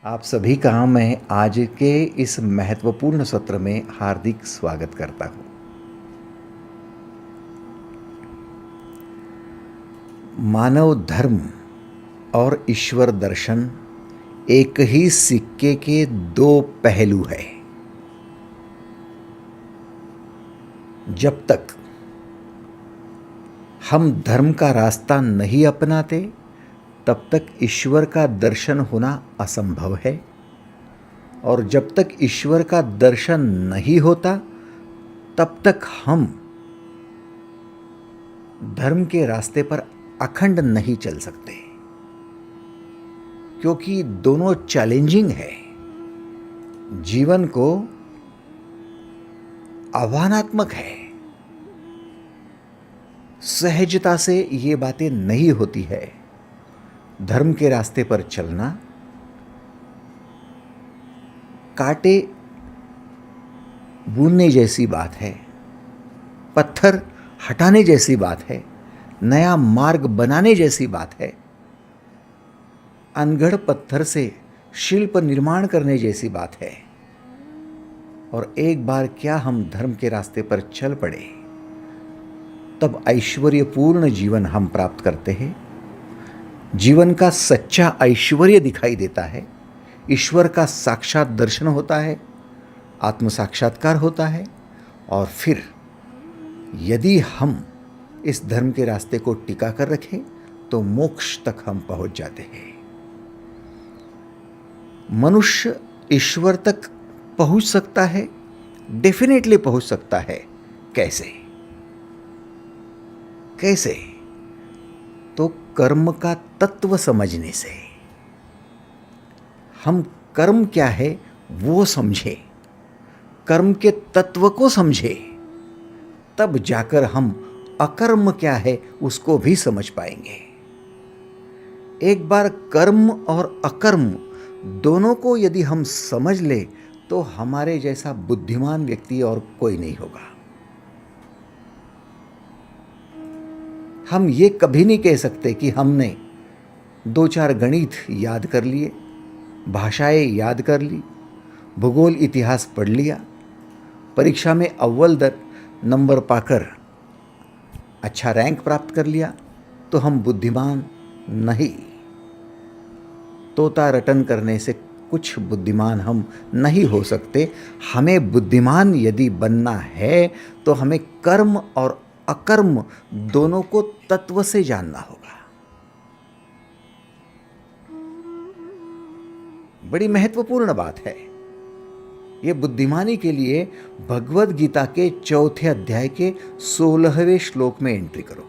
आप सभी का मैं आज के इस महत्वपूर्ण सत्र में हार्दिक स्वागत करता हूँ। मानव धर्म और ईश्वर दर्शन एक ही सिक्के के दो पहलू है। जब तक हम धर्म का रास्ता नहीं अपनाते तब तक ईश्वर का दर्शन होना असंभव है, और जब तक ईश्वर का दर्शन नहीं होता तब तक हम धर्म के रास्ते पर अखंड नहीं चल सकते, क्योंकि दोनों चैलेंजिंग है। जीवन को आह्वानात्मक है। सहजता से ये बातें नहीं होती है। धर्म के रास्ते पर चलना कांटे बूनने जैसी बात है, पत्थर हटाने जैसी बात है, नया मार्ग बनाने जैसी बात है, अनगढ़ पत्थर से शिल्प निर्माण करने जैसी बात है। और एक बार क्या हम धर्म के रास्ते पर चल पड़े तब ऐश्वर्यपूर्ण जीवन हम प्राप्त करते हैं। जीवन का सच्चा ऐश्वर्य दिखाई देता है। ईश्वर का साक्षात दर्शन होता है, आत्म साक्षात्कार होता है, और फिर यदि हम इस धर्म के रास्ते को टिका कर रखें तो मोक्ष तक हम पहुंच जाते हैं। मनुष्य ईश्वर तक पहुंच सकता है, डेफिनेटली पहुंच सकता है। कैसे? कैसे? तो कर्म का तत्व समझने से। हम कर्म क्या है वो समझे, कर्म के तत्व को समझे, तब जाकर हम अकर्म क्या है उसको भी समझ पाएंगे। एक बार कर्म और अकर्म दोनों को यदि हम समझ ले तो हमारे जैसा बुद्धिमान व्यक्ति और कोई नहीं होगा। हम ये कभी नहीं कह सकते कि हमने 2-4 गणित याद कर लिए, भाषाएं याद कर ली, भूगोल इतिहास पढ़ लिया, परीक्षा में अव्वल नंबर पाकर अच्छा रैंक प्राप्त कर लिया तो हम बुद्धिमान नहीं। तोता रटन करने से कुछ बुद्धिमान हम नहीं हो सकते। हमें बुद्धिमान यदि बनना है तो हमें कर्म और अकर्म दोनों को तत्व से जानना होगा। बड़ी महत्वपूर्ण बात है। यह बुद्धिमानी के लिए भगवद गीता के 4थे अध्याय के 16वें श्लोक में एंट्री करो।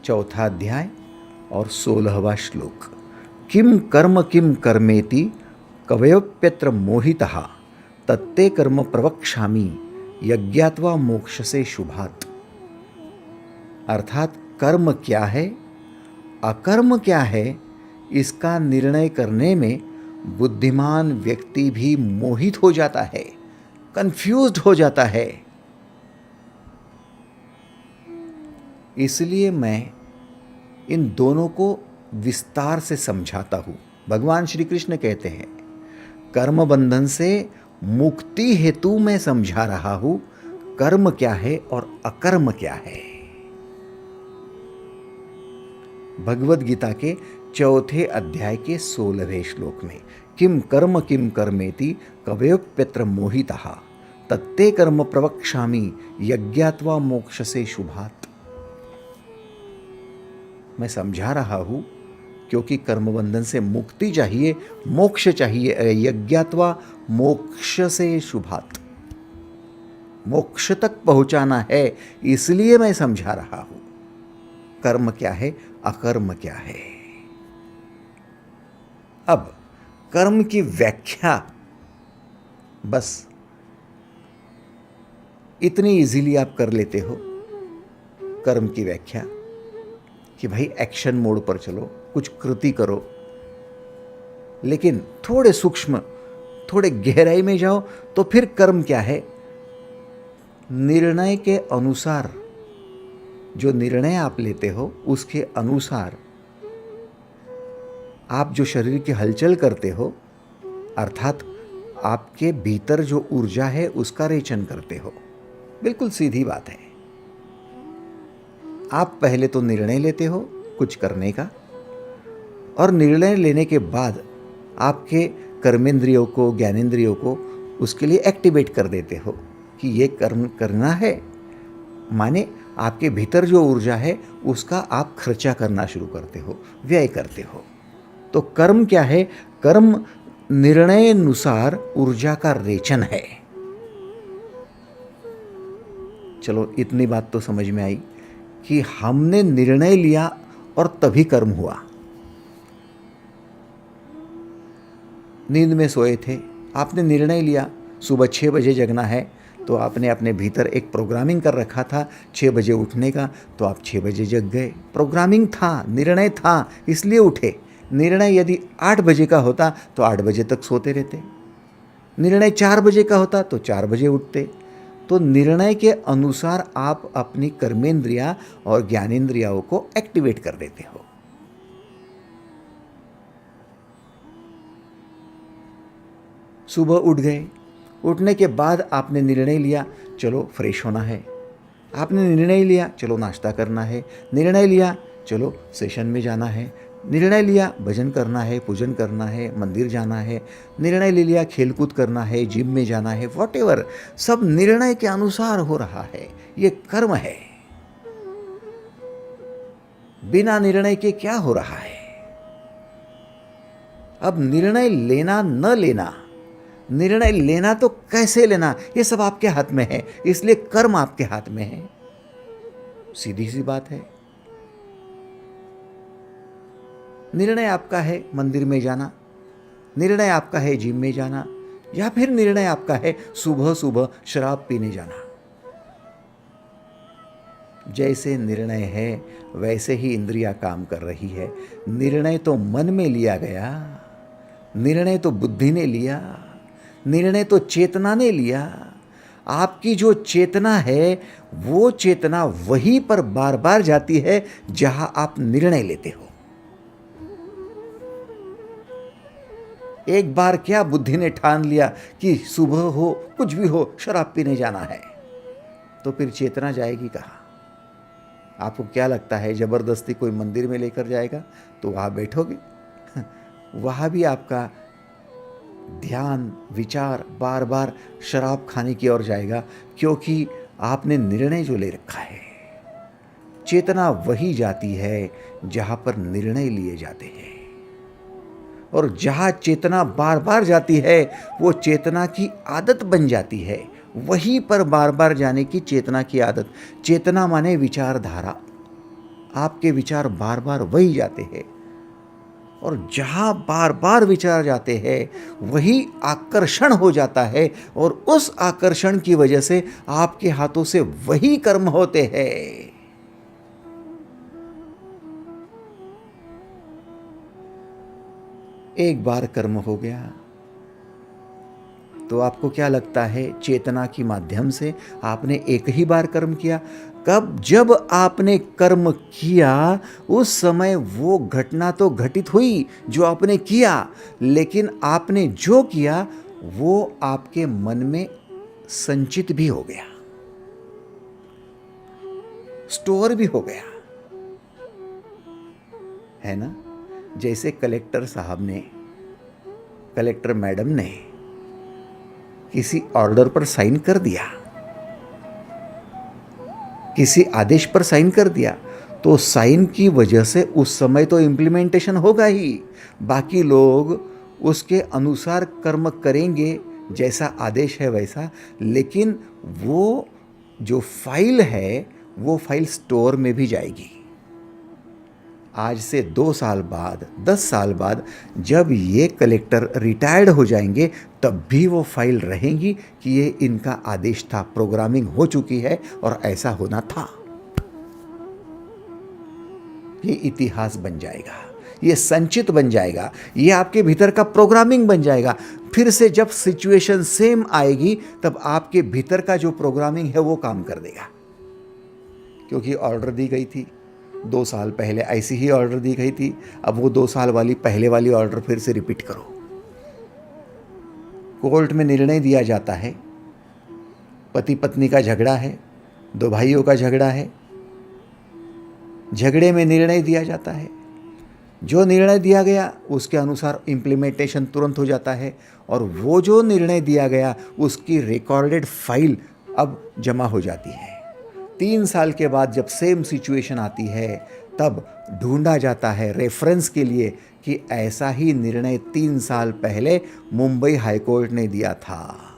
4था अध्याय और 16वां श्लोक। किम कर्मेति कवयोप्यत्र मोहितः तत्ते कर्म प्रवक्ष्यामि यज्ञात्वा मोक्ष से शुभात्। अर्थात कर्म क्या है, अकर्म क्या है, इसका निर्णय करने में बुद्धिमान व्यक्ति भी मोहित हो जाता है, कंफ्यूज्ड हो जाता है। इसलिए मैं इन दोनों को विस्तार से समझाता हूं। भगवान श्री कृष्ण कहते हैं, कर्म बंधन से मुक्ति हेतु मैं समझा रहा हूं कर्म क्या है और अकर्म क्या है। भगवद गीता के 4थे अध्याय के 16वें श्लोक में, किम कर्मेति कवयोप्यत्र मोहितः तत्ते कर्म प्रवक्ष्यामि यज्ञात्वा मोक्ष से शुभात्। मैं समझा रहा हूं क्योंकि कर्मबंधन से मुक्ति चाहिए, मोक्ष चाहिए, यज्ञात्वा मोक्ष से शुभात्। मोक्ष तक पहुंचाना है, इसलिए मैं समझा रहा हूं कर्म क्या है, अकर्म क्या है। अब कर्म की व्याख्या बस इतनी इजीली आप कर लेते हो। कर्म की व्याख्या कि भाई एक्शन मोड पर चलो, कुछ कृति करो, लेकिन थोड़े सूक्ष्म, थोड़े गहराई में जाओ तो फिर कर्म क्या है। निर्णय के अनुसार, जो निर्णय आप लेते हो उसके अनुसार आप जो शरीर की हलचल करते हो, अर्थात आपके भीतर जो ऊर्जा है उसका रेचन करते हो। बिल्कुल सीधी बात है। आप पहले तो निर्णय लेते हो कुछ करने का, और निर्णय लेने के बाद आपके कर्मेंद्रियों को, ज्ञानेंद्रियों को उसके लिए एक्टिवेट कर देते हो कि ये कर्म करना है। माने आपके भीतर जो ऊर्जा है उसका आप खर्चा करना शुरू करते हो, व्यय करते हो। तो कर्म क्या है? कर्म निर्णय अनुसार ऊर्जा का रेचन है। चलो इतनी बात तो समझ में आई कि हमने निर्णय लिया और तभी कर्म हुआ। नींद में सोए थे, आपने निर्णय लिया सुबह 6 बजे जगना है, तो आपने अपने भीतर एक प्रोग्रामिंग कर रखा था 6 बजे उठने का, तो आप 6 बजे जग गए। प्रोग्रामिंग था, निर्णय था, इसलिए उठे। निर्णय यदि 8 बजे का होता तो 8 बजे तक सोते रहते। निर्णय 4 बजे का होता तो 4 बजे उठते। तो निर्णय के अनुसार आप अपनी कर्मेंद्रियां और ज्ञानेंद्रियाओं को एक्टिवेट कर देते हो। सुबह उठ गए, उठने के बाद आपने निर्णय लिया चलो फ्रेश होना है। आपने निर्णय लिया चलो नाश्ता करना है। निर्णय लिया चलो सेशन में जाना है। निर्णय लिया भजन करना है, पूजन करना है, मंदिर जाना है। निर्णय ले लिया खेलकूद करना है, जिम में जाना है, वॉटेवर। सब निर्णय के अनुसार हो रहा है, ये कर्म है। बिना निर्णय के क्या हो रहा है? अब निर्णय लेना न लेना, निर्णय लेना तो कैसे लेना, ये सब आपके हाथ में है, इसलिए कर्म आपके हाथ में है। सीधी सी बात है। निर्णय आपका है मंदिर में जाना, निर्णय आपका है जिम में जाना, या फिर निर्णय आपका है सुबह सुबह शराब पीने जाना। जैसे निर्णय है वैसे ही इंद्रिया काम कर रही है। निर्णय तो मन में लिया गया, निर्णय तो बुद्धि ने लिया, निर्णय तो चेतना ने लिया। आपकी जो चेतना है वो चेतना वहीं पर बार बार जाती है जहां आप निर्णय लेते हो। एक बार क्या बुद्धि ने ठान लिया कि सुबह हो कुछ भी हो शराब पीने जाना है, तो फिर चेतना जाएगी कहाँ? आपको क्या लगता है जबरदस्ती कोई मंदिर में लेकर जाएगा तो वहां बैठोगे? वहां भी आपका ध्यान विचार बार बार शराब खाने की ओर जाएगा, क्योंकि आपने निर्णय जो ले रखा है। चेतना वही जाती है जहां पर निर्णय लिए जाते हैं, और जहां चेतना बार बार जाती है वो चेतना की आदत बन जाती है। वहीं पर बार बार जाने की चेतना की आदत। चेतना माने विचारधारा, आपके विचार बार बार वही जाते हैं, और जहां बार बार विचार जाते हैं वही आकर्षण हो जाता है, और उस आकर्षण की वजह से आपके हाथों से वही कर्म होते हैं। एक बार कर्म हो गया तो आपको क्या लगता है चेतना के माध्यम से आपने एक ही बार कर्म किया? कब? जब आपने कर्म किया उस समय वो घटना तो घटित हुई जो आपने किया, लेकिन आपने जो किया वो आपके मन में संचित भी हो गया, स्टोर भी हो गया, है ना? जैसे कलेक्टर साहब ने, कलेक्टर मैडम ने किसी ऑर्डर पर साइन कर दिया, किसी आदेश पर साइन कर दिया, तो साइन की वजह से उस समय तो इम्प्लीमेंटेशन होगा ही। बाकी लोग उसके अनुसार कर्म करेंगे, जैसा आदेश है वैसा, लेकिन वो जो फाइल है वो फाइल स्टोर में भी जाएगी। आज से 2 साल बाद, 10 साल बाद जब ये कलेक्टर रिटायर्ड हो जाएंगे तब भी वो फाइल रहेंगी कि ये इनका आदेश था, प्रोग्रामिंग हो चुकी है और ऐसा होना था। ये इतिहास बन जाएगा, ये संचित बन जाएगा, ये आपके भीतर का प्रोग्रामिंग बन जाएगा। फिर से जब सिचुएशन सेम आएगी तब आपके भीतर का जो प्रोग्रामिंग है वो काम कर देगा, क्योंकि ऑर्डर दी गई थी, 2 साल पहले ऐसी ही ऑर्डर दी गई थी, अब वो 2 साल वाली पहले वाली ऑर्डर फिर से रिपीट करो। कोर्ट में निर्णय दिया जाता है, पति पत्नी का झगड़ा है, 2 भाइयों का झगड़ा है, झगड़े में निर्णय दिया जाता है, जो निर्णय दिया गया उसके अनुसार इम्प्लीमेंटेशन तुरंत हो जाता है, और वो जो निर्णय दिया गया उसकी रिकॉर्डेड फाइल अब जमा हो जाती है। 3 साल के बाद जब सेम सिचुएशन आती है तब ढूंढा जाता है रेफरेंस के लिए कि ऐसा ही निर्णय 3 साल पहले मुंबई हाईकोर्ट ने दिया था,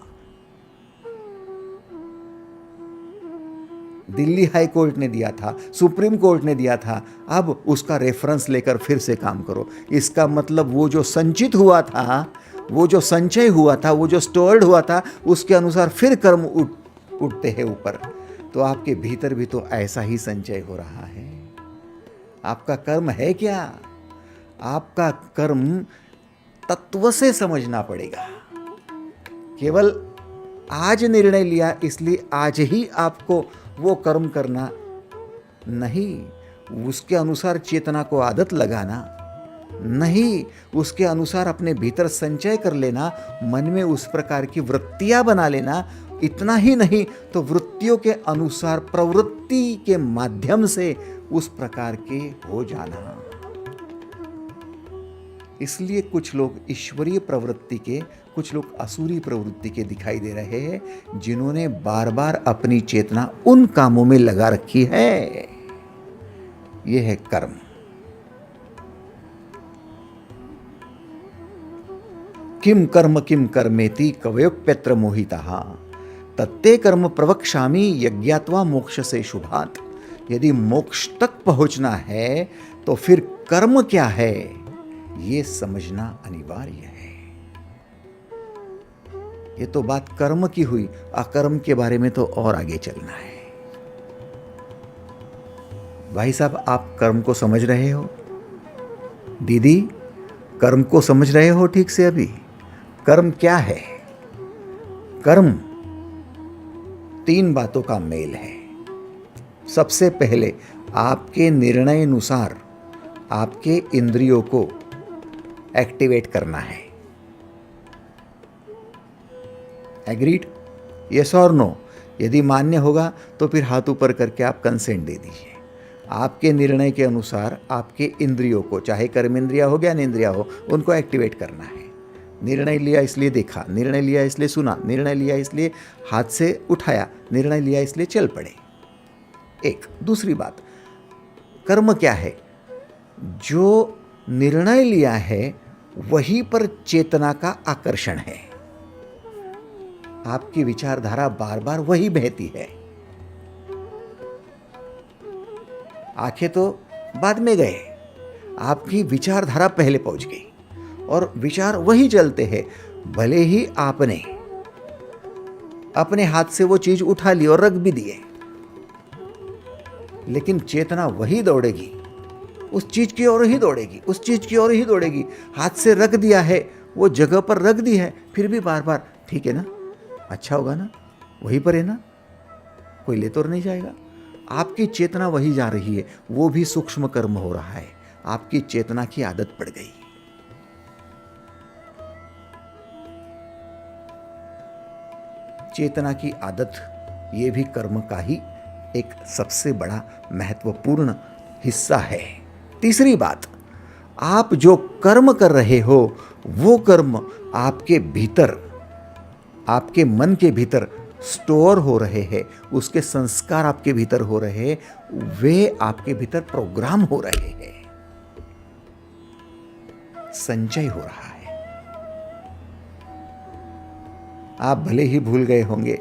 दिल्ली हाई कोर्ट ने दिया था, सुप्रीम कोर्ट ने दिया था, अब उसका रेफरेंस लेकर फिर से काम करो। इसका मतलब वो जो संचित हुआ था, वो जो संचय हुआ था, वो जो स्टोर्ड हुआ था, उसके अनुसार फिर कर्म उठते हैं ऊपर। तो आपके भीतर भी तो ऐसा ही संचय हो रहा है। आपका कर्म है क्या? आपका कर्म तत्व से समझना पड़ेगा। केवल आज निर्णय लिया इसलिए आज ही आपको वो कर्म करना नहीं, उसके अनुसार चेतना को आदत लगाना नहीं, उसके अनुसार अपने भीतर संचय कर लेना, मन में उस प्रकार की वृत्तियां बना लेना। इतना ही नहीं तो वृत्तियों के अनुसार प्रवृत्ति के माध्यम से उस प्रकार के हो जाना। इसलिए कुछ लोग ईश्वरीय प्रवृत्ति के, कुछ लोग असुरी प्रवृत्ति के दिखाई दे रहे हैं, जिन्होंने बार बार अपनी चेतना उन कामों में लगा रखी है। यह है कर्म। किम कर्मेति कवयोप्यत्र मोहिताः तत्ते कर्म प्रवक्ष्यामि यज्ञात्वा मोक्ष से शुभात। यदि मोक्ष तक पहुंचना है तो फिर कर्म क्या है, ये समझना अनिवार्य है। ये तो बात कर्म की हुई, अकर्म के बारे में तो और आगे चलना है। भाई साहब, आप कर्म को समझ रहे हो? दीदी, कर्म को समझ रहे हो ठीक से? अभी कर्म क्या है? कर्म 3 बातों का मेल है। सबसे पहले आपके निर्णय अनुसार आपके इंद्रियों को एक्टिवेट करना है। एग्रीड? यस और नो? यदि मान्य होगा तो फिर हाथ ऊपर करके आप कंसेंट दे दीजिए। आपके निर्णय के अनुसार आपके इंद्रियों को, चाहे कर्मेंद्रिया हो ज्ञानेंद्रिया हो, उनको एक्टिवेट करना है। निर्णय लिया इसलिए देखा, निर्णय लिया इसलिए सुना, निर्णय लिया इसलिए हाथ से उठाया, निर्णय लिया इसलिए चल पड़े। एक दूसरी बात, कर्म क्या है? जो निर्णय लिया है वहीं पर चेतना का आकर्षण है। आपकी विचारधारा बार बार वही बहती है। आंखें तो बाद में गए, आपकी विचारधारा पहले पहुंच गई और विचार वही चलते हैं। भले ही आपने अपने हाथ से वो चीज उठा ली और रख भी दिए, लेकिन चेतना वही दौड़ेगी, उस चीज की ओर ही दौड़ेगी, उस चीज की ओर ही दौड़ेगी। हाथ से रख दिया है, वो जगह पर रख दी है, फिर भी बार बार ठीक है ना, अच्छा होगा ना, वहीं पर है ना, कोई ले तो नहीं जाएगा। आपकी चेतना वही जा रही है, वो भी सूक्ष्म कर्म हो रहा है। आपकी चेतना की आदत पड़ गई। चेतना की आदत, ये भी कर्म का ही एक सबसे बड़ा महत्वपूर्ण हिस्सा है। तीसरी बात, आप जो कर्म कर रहे हो वो कर्म आपके भीतर, आपके मन के भीतर स्टोर हो रहे हैं, उसके संस्कार आपके भीतर हो रहे हैं, वे आपके भीतर प्रोग्राम हो रहे हैं, संचय हो रहा है। आप भले ही भूल गए होंगे,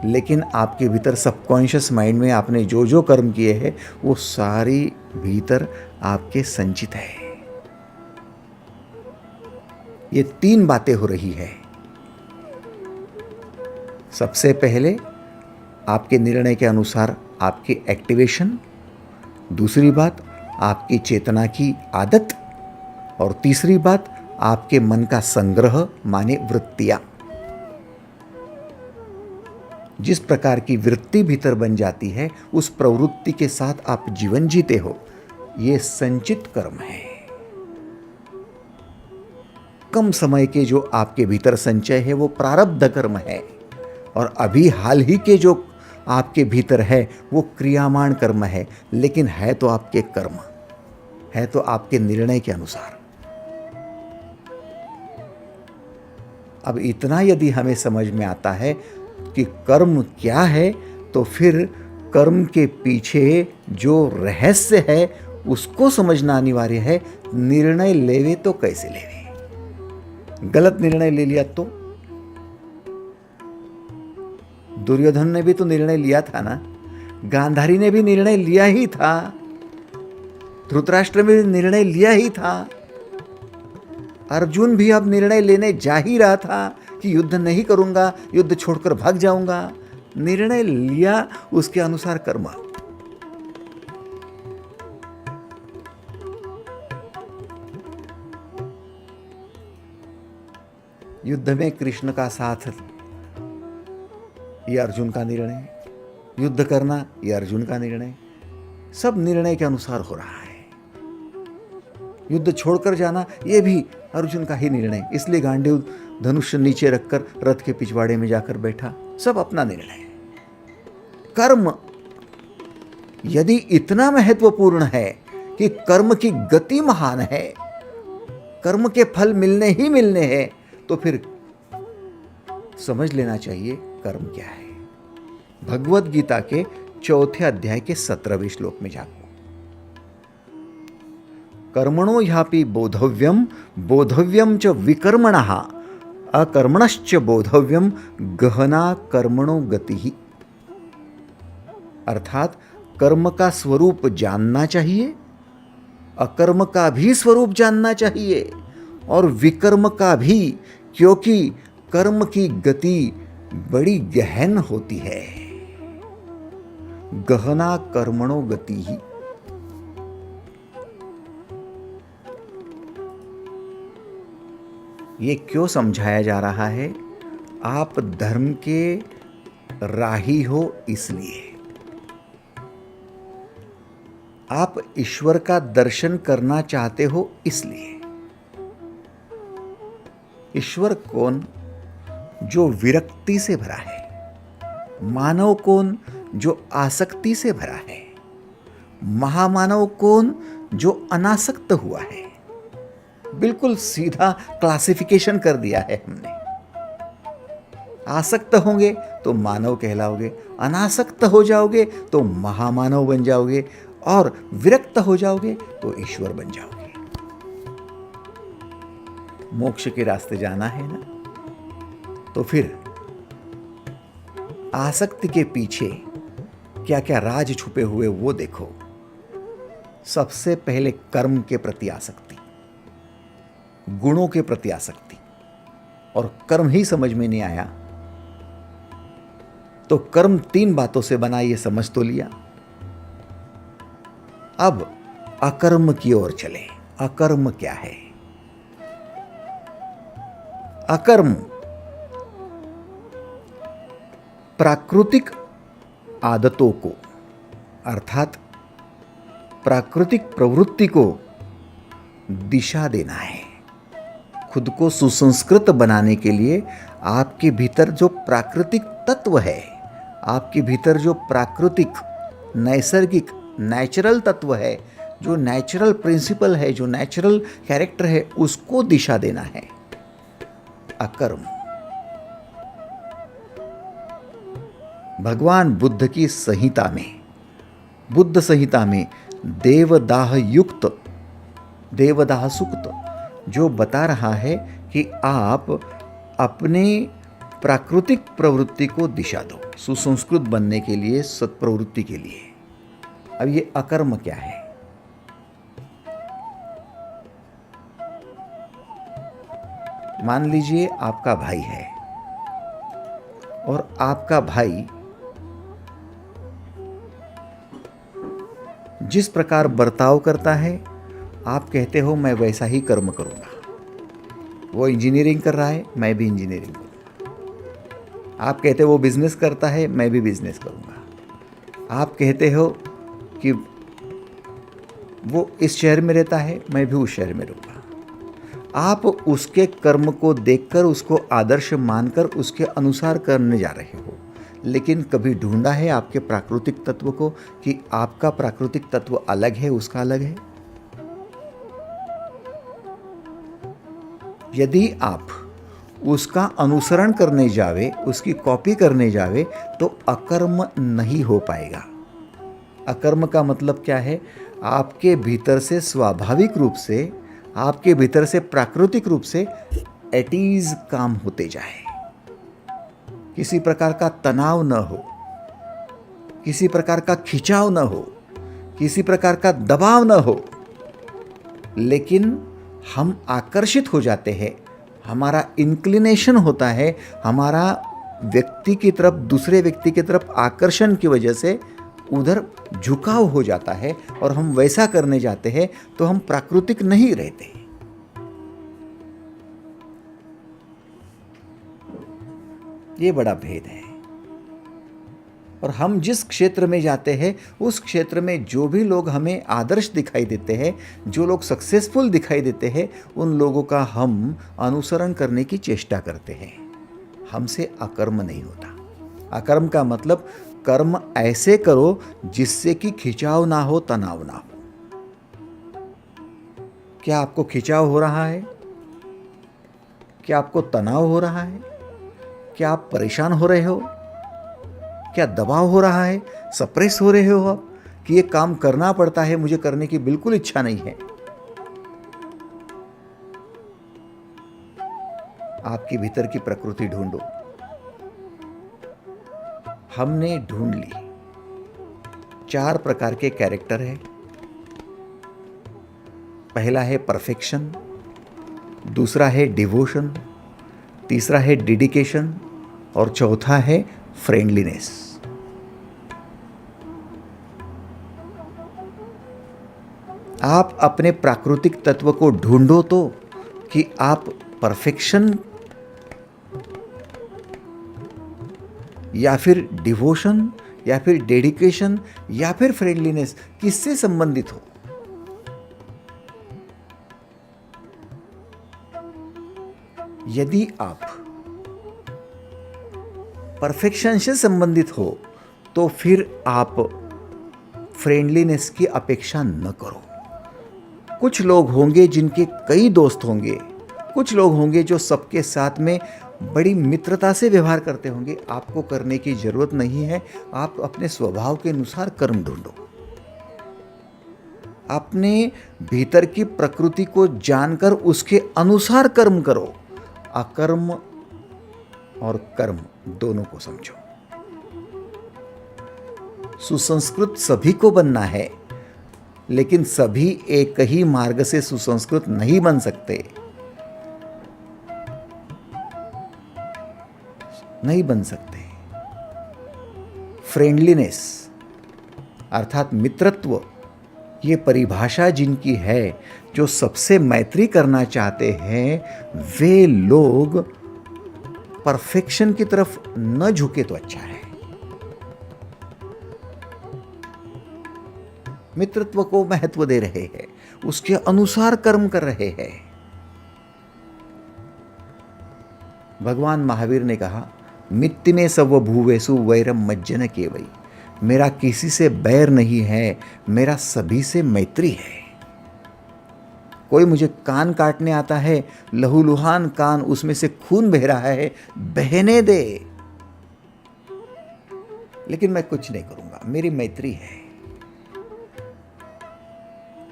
लेकिन आपके भीतर सबकॉन्शियस माइंड में आपने जो जो कर्म किए हैं वो सारी भीतर आपके संचित है। ये 3 बातें हो रही है। सबसे पहले आपके निर्णय के अनुसार आपकी एक्टिवेशन, दूसरी बात आपकी चेतना की आदत, और तीसरी बात आपके मन का संग्रह माने वृत्तियां। जिस प्रकार की वृत्ति भीतर बन जाती है, उस प्रवृत्ति के साथ आप जीवन जीते हो, ये संचित कर्म है। कम समय के जो आपके भीतर संचय है वो प्रारब्ध कर्म है, और अभी हाल ही के जो आपके भीतर है वो क्रियामाण कर्म है, लेकिन है तो आपके कर्म, है तो आपके निर्णय के अनुसार। अब इतना यदि हमें समझ में आता है कि कर्म क्या है, तो फिर कर्म के पीछे जो रहस्य है उसको समझना अनिवार्य है। निर्णय लेवे तो कैसे लेवे? गलत निर्णय ले लिया तो? दुर्योधन ने भी तो निर्णय लिया था ना, गांधारी ने भी निर्णय लिया ही था, धृतराष्ट्र ने भी निर्णय लिया ही था, अर्जुन भी अब निर्णय लेने जा ही रहा था कि युद्ध नहीं करूंगा, युद्ध छोड़कर भाग जाऊंगा। निर्णय लिया, उसके अनुसार कर्म। युद्ध में कृष्ण का साथ, यह अर्जुन का निर्णय, युद्ध करना यह अर्जुन का निर्णय, सब निर्णय के अनुसार हो रहा है। युद्ध छोड़कर जाना यह भी अर्जुन का ही निर्णय, इसलिए गांडीव धनुष नीचे रखकर रथ के पिछवाड़े में जाकर बैठा, सब अपना निर्णय। कर्म यदि इतना महत्वपूर्ण है कि कर्म की गति महान है, कर्म के फल मिलने ही मिलने हैं, तो फिर समझ लेना चाहिए कर्म क्या है। भगवत गीता के 4 अध्याय के 17वें श्लोक में जाको, कर्मणो ह्यापि बोधव्यम बोधव्यम च विकर्मणः अकर्मणश्च बोधव्यम गहना कर्मणो गति। अर्थात कर्म का स्वरूप जानना चाहिए, अकर्म का भी स्वरूप जानना चाहिए, और विकर्म का भी, क्योंकि कर्म की गति बड़ी गहन होती है। गहना कर्मणो गति ही। ये क्यों समझाया जा रहा है? आप धर्म के राही हो इसलिए, आप ईश्वर का दर्शन करना चाहते हो इसलिए। ईश्वर कौन? जो विरक्ति से भरा है। मानव कौन? जो आसक्ति से भरा है। महामानव कौन? जो अनासक्त हुआ है। बिल्कुल सीधा क्लासिफिकेशन कर दिया है हमने। आसक्त होंगे तो मानव कहलाओगे, अनासक्त हो जाओगे तो महामानव बन जाओगे, और विरक्त हो जाओगे तो ईश्वर बन जाओगे। मोक्ष के रास्ते जाना है ना, तो फिर आसक्ति के पीछे क्या क्या राज छुपे हुए वो देखो। सबसे पहले कर्म के प्रति आसक्ति, गुणों के प्रति आसक्ति, और कर्म ही समझ में नहीं आया तो कर्म 3 बातों से बना, ये समझ तो लिया। अब अकर्म की ओर चले। अकर्म क्या है? अकर्म प्राकृतिक आदतों को, अर्थात प्राकृतिक प्रवृत्ति को दिशा देना है। खुद को सुसंस्कृत बनाने के लिए आपके भीतर जो प्राकृतिक तत्व है, आपके भीतर जो प्राकृतिक नैसर्गिक नेचुरल तत्व है, जो नेचुरल प्रिंसिपल है, जो नेचुरल कैरेक्टर है, उसको दिशा देना है। अकर्म। भगवान बुद्ध की संहिता में, बुद्ध संहिता में देवदाह युक्त, देवदाह सूक्त जो बता रहा है कि आप अपने प्राकृतिक प्रवृत्ति को दिशा दो, सुसंस्कृत बनने के लिए, सत्प्रवृत्ति के लिए। अब ये अकर्म क्या है? मान लीजिए आपका भाई है, और आपका भाई जिस प्रकार बर्ताव करता है, आप कहते हो मैं वैसा ही कर्म करूंगा। वो इंजीनियरिंग कर रहा है, मैं भी इंजीनियरिंग करूंगा। आप कहते हो वो बिजनेस करता है, मैं भी बिजनेस करूँगा। आप कहते हो कि वो इस शहर में रहता है, मैं भी उस शहर में रहूँगा। आप उसके कर्म को देखकर, उसको आदर्श मानकर उसके अनुसार करने जा रहे हो, लेकिन कभी ढूंढा है आपके प्राकृतिक तत्व को कि आपका प्राकृतिक तत्व अलग है, उसका अलग है? यदि आप उसका अनुसरण करने जावे, उसकी कॉपी करने जावे, तो अकर्म नहीं हो पाएगा। अकर्म का मतलब क्या है? आपके भीतर से स्वाभाविक रूप से, आपके भीतर से प्राकृतिक रूप से एट ईज काम होते जाए, किसी प्रकार का तनाव न हो, किसी प्रकार का खिंचाव न हो, किसी प्रकार का दबाव न हो, लेकिन हम आकर्षित हो जाते हैं, हमारा इंक्लिनेशन होता है, हमारा व्यक्ति की तरफ, दूसरे व्यक्ति की तरफ आकर्षण की वजह से उधर झुकाव हो जाता है और हम वैसा करने जाते हैं, तो हम प्राकृतिक नहीं रहते। ये बड़ा भेद है। और हम जिस क्षेत्र में जाते हैं, उस क्षेत्र में जो भी लोग हमें आदर्श दिखाई देते हैं, जो लोग सक्सेसफुल दिखाई देते हैं, उन लोगों का हम अनुसरण करने की चेष्टा करते हैं। हमसे अकर्म नहीं होता। अकर्म का मतलब कर्म ऐसे करो जिससे कि खिंचाव ना हो, तनाव ना हो। क्या आपको खिंचाव हो रहा है? क्या आपको तनाव हो रहा है? क्या आप परेशान हो रहे हो? क्या दबाव हो रहा है? सप्रेस हो रहे हो आप कि ये काम करना पड़ता है, मुझे करने की बिल्कुल इच्छा नहीं है? आपके भीतर की प्रकृति ढूंढो। हमने ढूंढ ली। 4 प्रकार के कैरेक्टर है। पहला है परफेक्शन, दूसरा है डिवोशन, तीसरा है डेडिकेशन और चौथा है फ्रेंडलीनेस। आप अपने प्राकृतिक तत्व को ढूंढो तो कि आप परफेक्शन या फिर डिवोशन या फिर डेडिकेशन या फिर फ्रेंडलीनेस किससे संबंधित हो। यदि आप परफेक्शन से संबंधित हो तो फिर आप फ्रेंडलीनेस की अपेक्षा न करो। कुछ लोग होंगे जिनके कई दोस्त होंगे, कुछ लोग होंगे जो सबके साथ में बड़ी मित्रता से व्यवहार करते होंगे। आपको करने की जरूरत नहीं है। आप अपने स्वभाव के अनुसार कर्म ढूंढो। अपने भीतर की प्रकृति को जानकर उसके अनुसार कर्म करो। अकर्म और कर्म दोनों को समझो। सुसंस्कृत सभी को बनना है, लेकिन सभी एक ही मार्ग से सुसंस्कृत नहीं बन सकते, नहीं बन सकते। फ्रेंडलीनेस अर्थात मित्रत्व, ये परिभाषा जिनकी है, जो सबसे मैत्री करना चाहते हैं, वे लोग परफेक्शन की तरफ न झुके तो अच्छा है। मित्रत्व को महत्व दे रहे हैं, उसके अनुसार कर्म कर रहे हैं। भगवान महावीर ने कहा, मित्ति में सव भूवेसु वैरम मज्जन केवई। मेरा किसी से बैर नहीं है, मेरा सभी से मैत्री है। कोई मुझे कान काटने आता है, लहूलुहान कान, उसमें से खून बह रहा है, बहने दे, लेकिन मैं कुछ नहीं करूंगा, मेरी मैत्री है।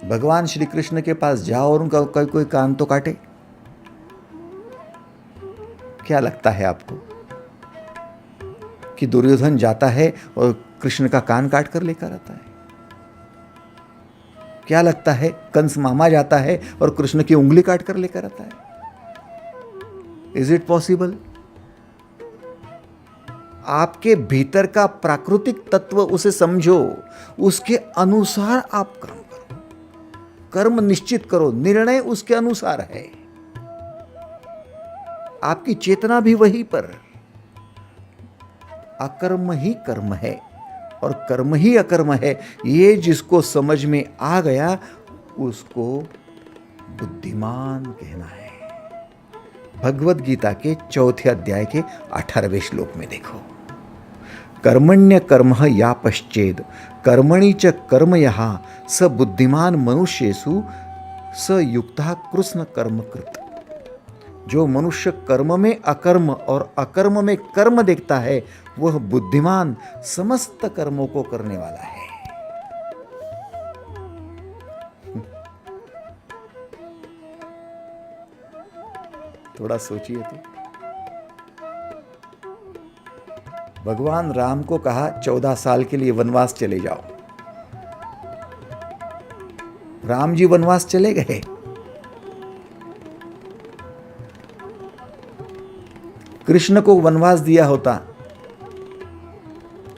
भगवान श्री कृष्ण के पास जाओ और उनका कोई कान तो काटे। क्या लगता है आपको कि दुर्योधन जाता है और कृष्ण का कान काट कर लेकर आता है? क्या लगता है कंस मामा जाता है और कृष्ण की उंगली काट कर लेकर आता है? Is it possible? आपके भीतर का प्राकृतिक तत्व, उसे समझो, उसके अनुसार आप काम करो, कर्म निश्चित करो, निर्णय उसके अनुसार है। आपकी चेतना भी वहीं पर, अकर्म ही कर्म है और कर्म ही अकर्म है, ये जिसको समझ में आ गया उसको बुद्धिमान कहना है। भगवत गीता के 4 अध्याय के 18वें श्लोक में देखो, कर्मण्य कर्म या पश्चेद कर्मणि च कर्म यहा स बुद्धिमान मनुष्येषु स युक्तः कृष्ण कर्मकृत। जो मनुष्य कर्म में अकर्म और अकर्म में कर्म देखता है वह बुद्धिमान समस्त कर्मों को करने वाला है। थोड़ा सोचिए तो। भगवान राम को कहा 14 साल के लिए वनवास चले जाओ। राम जी वनवास चले गए। कृष्ण को वनवास दिया होता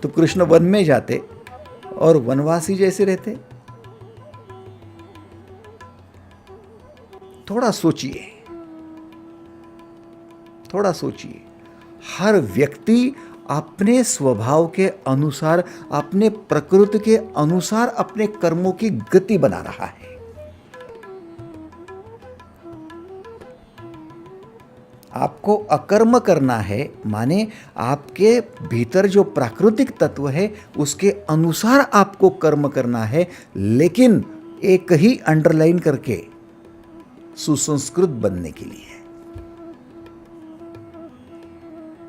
तो कृष्ण वन में जाते और वनवासी जैसे रहते। थोड़ा सोचिए, थोड़ा सोचिए। हर व्यक्ति अपने स्वभाव के अनुसार, अपने प्रकृति के अनुसार अपने कर्मों की गति बना रहा है। आपको अकर्म करना है, माने आपके भीतर जो प्राकृतिक तत्व है उसके अनुसार आपको कर्म करना है, लेकिन एक ही अंडरलाइन करके सुसंस्कृत बनने के लिए।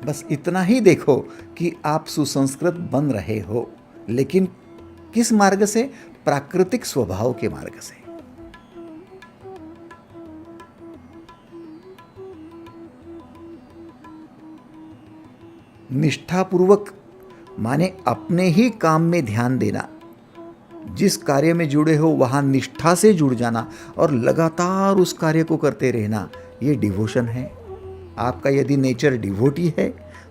बस इतना ही देखो कि आप सुसंस्कृत बन रहे हो, लेकिन किस मार्ग से? प्राकृतिक स्वभाव के मार्ग से। निष्ठापूर्वक माने अपने ही काम में ध्यान देना, जिस कार्य में जुड़े हो वहां निष्ठा से जुड़ जाना और लगातार उस कार्य को करते रहना, ये डिवोशन है। आपका यदि नेचर डिवोटी है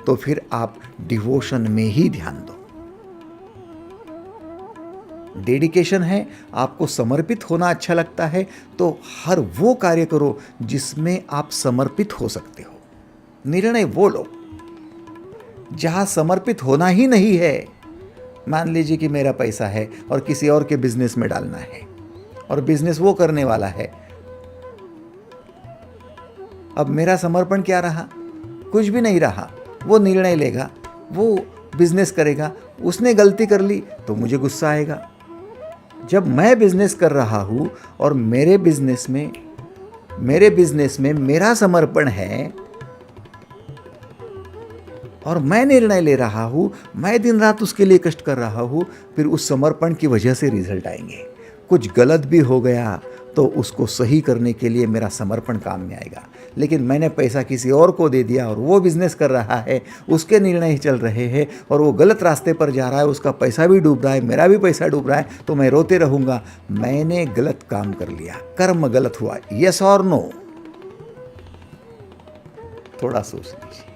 तो फिर आप डिवोशन में ही ध्यान दो। डेडिकेशन है, आपको समर्पित होना अच्छा लगता है तो हर वो कार्य करो जिसमें आप समर्पित हो सकते हो। निर्णय वो लो। जहां समर्पित होना ही नहीं है, मान लीजिए कि मेरा पैसा है और किसी और के बिजनेस में डालना है और बिजनेस वो करने वाला है, अब मेरा समर्पण क्या रहा? कुछ भी नहीं रहा। वो निर्णय लेगा, वो बिजनेस करेगा, उसने गलती कर ली तो मुझे गुस्सा आएगा। जब मैं बिजनेस कर रहा हूं और मेरे बिजनेस में मेरा समर्पण है और मैं निर्णय ले रहा हूं, मैं दिन रात उसके लिए कष्ट कर रहा हूं, फिर उस समर्पण की वजह से रिजल्ट आएंगे। कुछ गलत भी हो गया तो उसको सही करने के लिए मेरा समर्पण काम में आएगा। लेकिन मैंने पैसा किसी और को दे दिया और वो बिजनेस कर रहा है, उसके निर्णय ही चल रहे हैं और वो गलत रास्ते पर जा रहा है, उसका पैसा भी डूब रहा है, मेरा भी पैसा डूब रहा है, तो मैं रोते रहूंगा। मैंने गलत काम कर लिया, कर्म गलत हुआ। यस और नो? थोड़ा सोच लीजिए।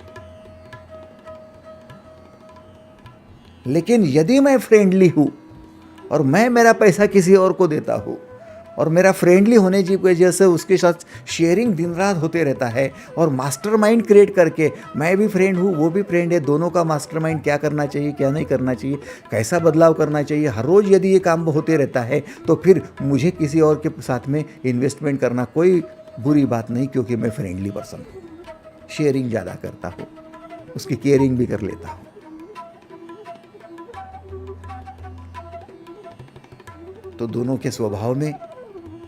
लेकिन यदि मैं फ्रेंडली हूं और मैं मेरा पैसा किसी और को देता हूं और मेरा फ्रेंडली होने की वजह से उसके साथ शेयरिंग दिन रात होते रहता है और मास्टरमाइंड क्रिएट करके मैं भी फ्रेंड हूँ, वो भी फ्रेंड है, दोनों का मास्टरमाइंड क्या करना चाहिए, क्या नहीं करना चाहिए, कैसा बदलाव करना चाहिए, हर रोज़ यदि ये काम होते रहता है तो फिर मुझे किसी और के साथ में इन्वेस्टमेंट करना कोई बुरी बात नहीं, क्योंकि मैं फ्रेंडली पर्सन हूँ, शेयरिंग ज़्यादा करता हूँ, उसकी केयरिंग भी कर लेता हूँ। तो दोनों के स्वभाव में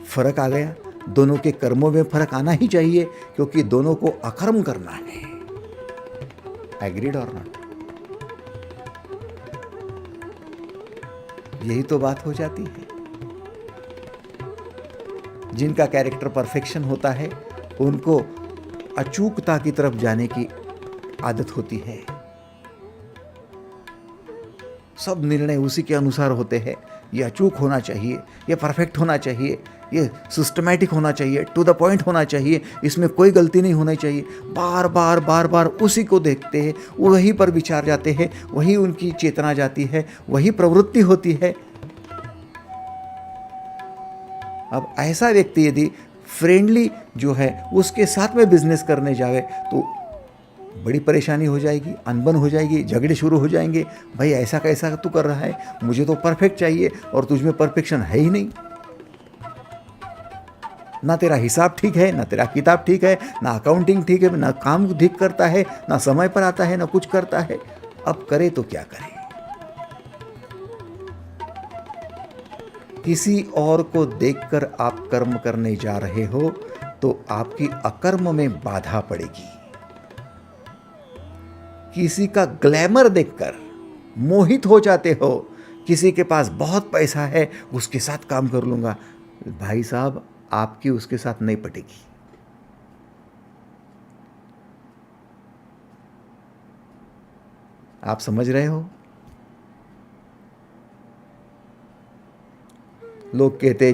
फर्क आ गया, दोनों के कर्मों में फर्क आना ही चाहिए, क्योंकि दोनों को अकर्म करना है। एग्रीड और नॉट? यही तो बात हो जाती है। जिनका कैरेक्टर परफेक्शन होता है उनको अचूकता की तरफ जाने की आदत होती है। सब निर्णय उसी के अनुसार होते हैं। ये अचूक होना चाहिए, ये परफेक्ट होना चाहिए, ये सिस्टमैटिक होना चाहिए, टू द पॉइंट होना चाहिए, इसमें कोई गलती नहीं होनी चाहिए। बार बार उसी को देखते हैं, वहीं पर विचार जाते हैं, वही उनकी चेतना जाती है, वही प्रवृत्ति होती है। अब ऐसा व्यक्ति यदि फ्रेंडली जो है उसके साथ में बिजनेस करने जावे तो बड़ी परेशानी हो जाएगी, अनबन हो जाएगी, झगड़े शुरू हो जाएंगे। भाई ऐसा कैसा तू कर रहा है, मुझे तो परफेक्ट चाहिए और तुझ में परफेक्शन है ही नहीं। ना तेरा हिसाब ठीक है, ना तेरा किताब ठीक है, ना अकाउंटिंग ठीक है, ना काम ठीक करता है, ना समय पर आता है, ना कुछ करता है। अब करे तो क्या करे? किसी और को देखकर आप कर्म करने जा रहे हो तो आपकी अकर्म में बाधा पड़ेगी। किसी का ग्लैमर देखकर मोहित हो जाते हो, किसी के पास बहुत पैसा है, उसके साथ काम कर लूंगा। भाई साहब, आपकी उसके साथ नहीं पटेगी। आप समझ रहे हो? लोग कहते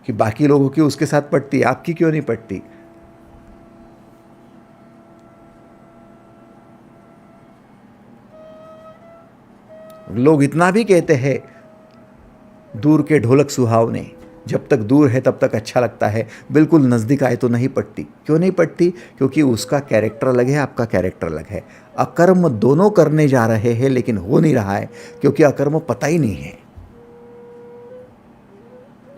कि बाकी लोगों की उसके साथ पटती, आपकी क्यों नहीं पटती? लोग इतना भी कहते हैं, दूर के ढोलक सुहावने, जब तक दूर है तब तक अच्छा लगता है, बिल्कुल नज़दीक आए तो नहीं पटती। क्यों नहीं पटती? क्योंकि उसका कैरेक्टर अलग है, आपका कैरेक्टर अलग है। अकर्म दोनों करने जा रहे हैं लेकिन हो नहीं रहा है, क्योंकि अकर्म पता ही नहीं है।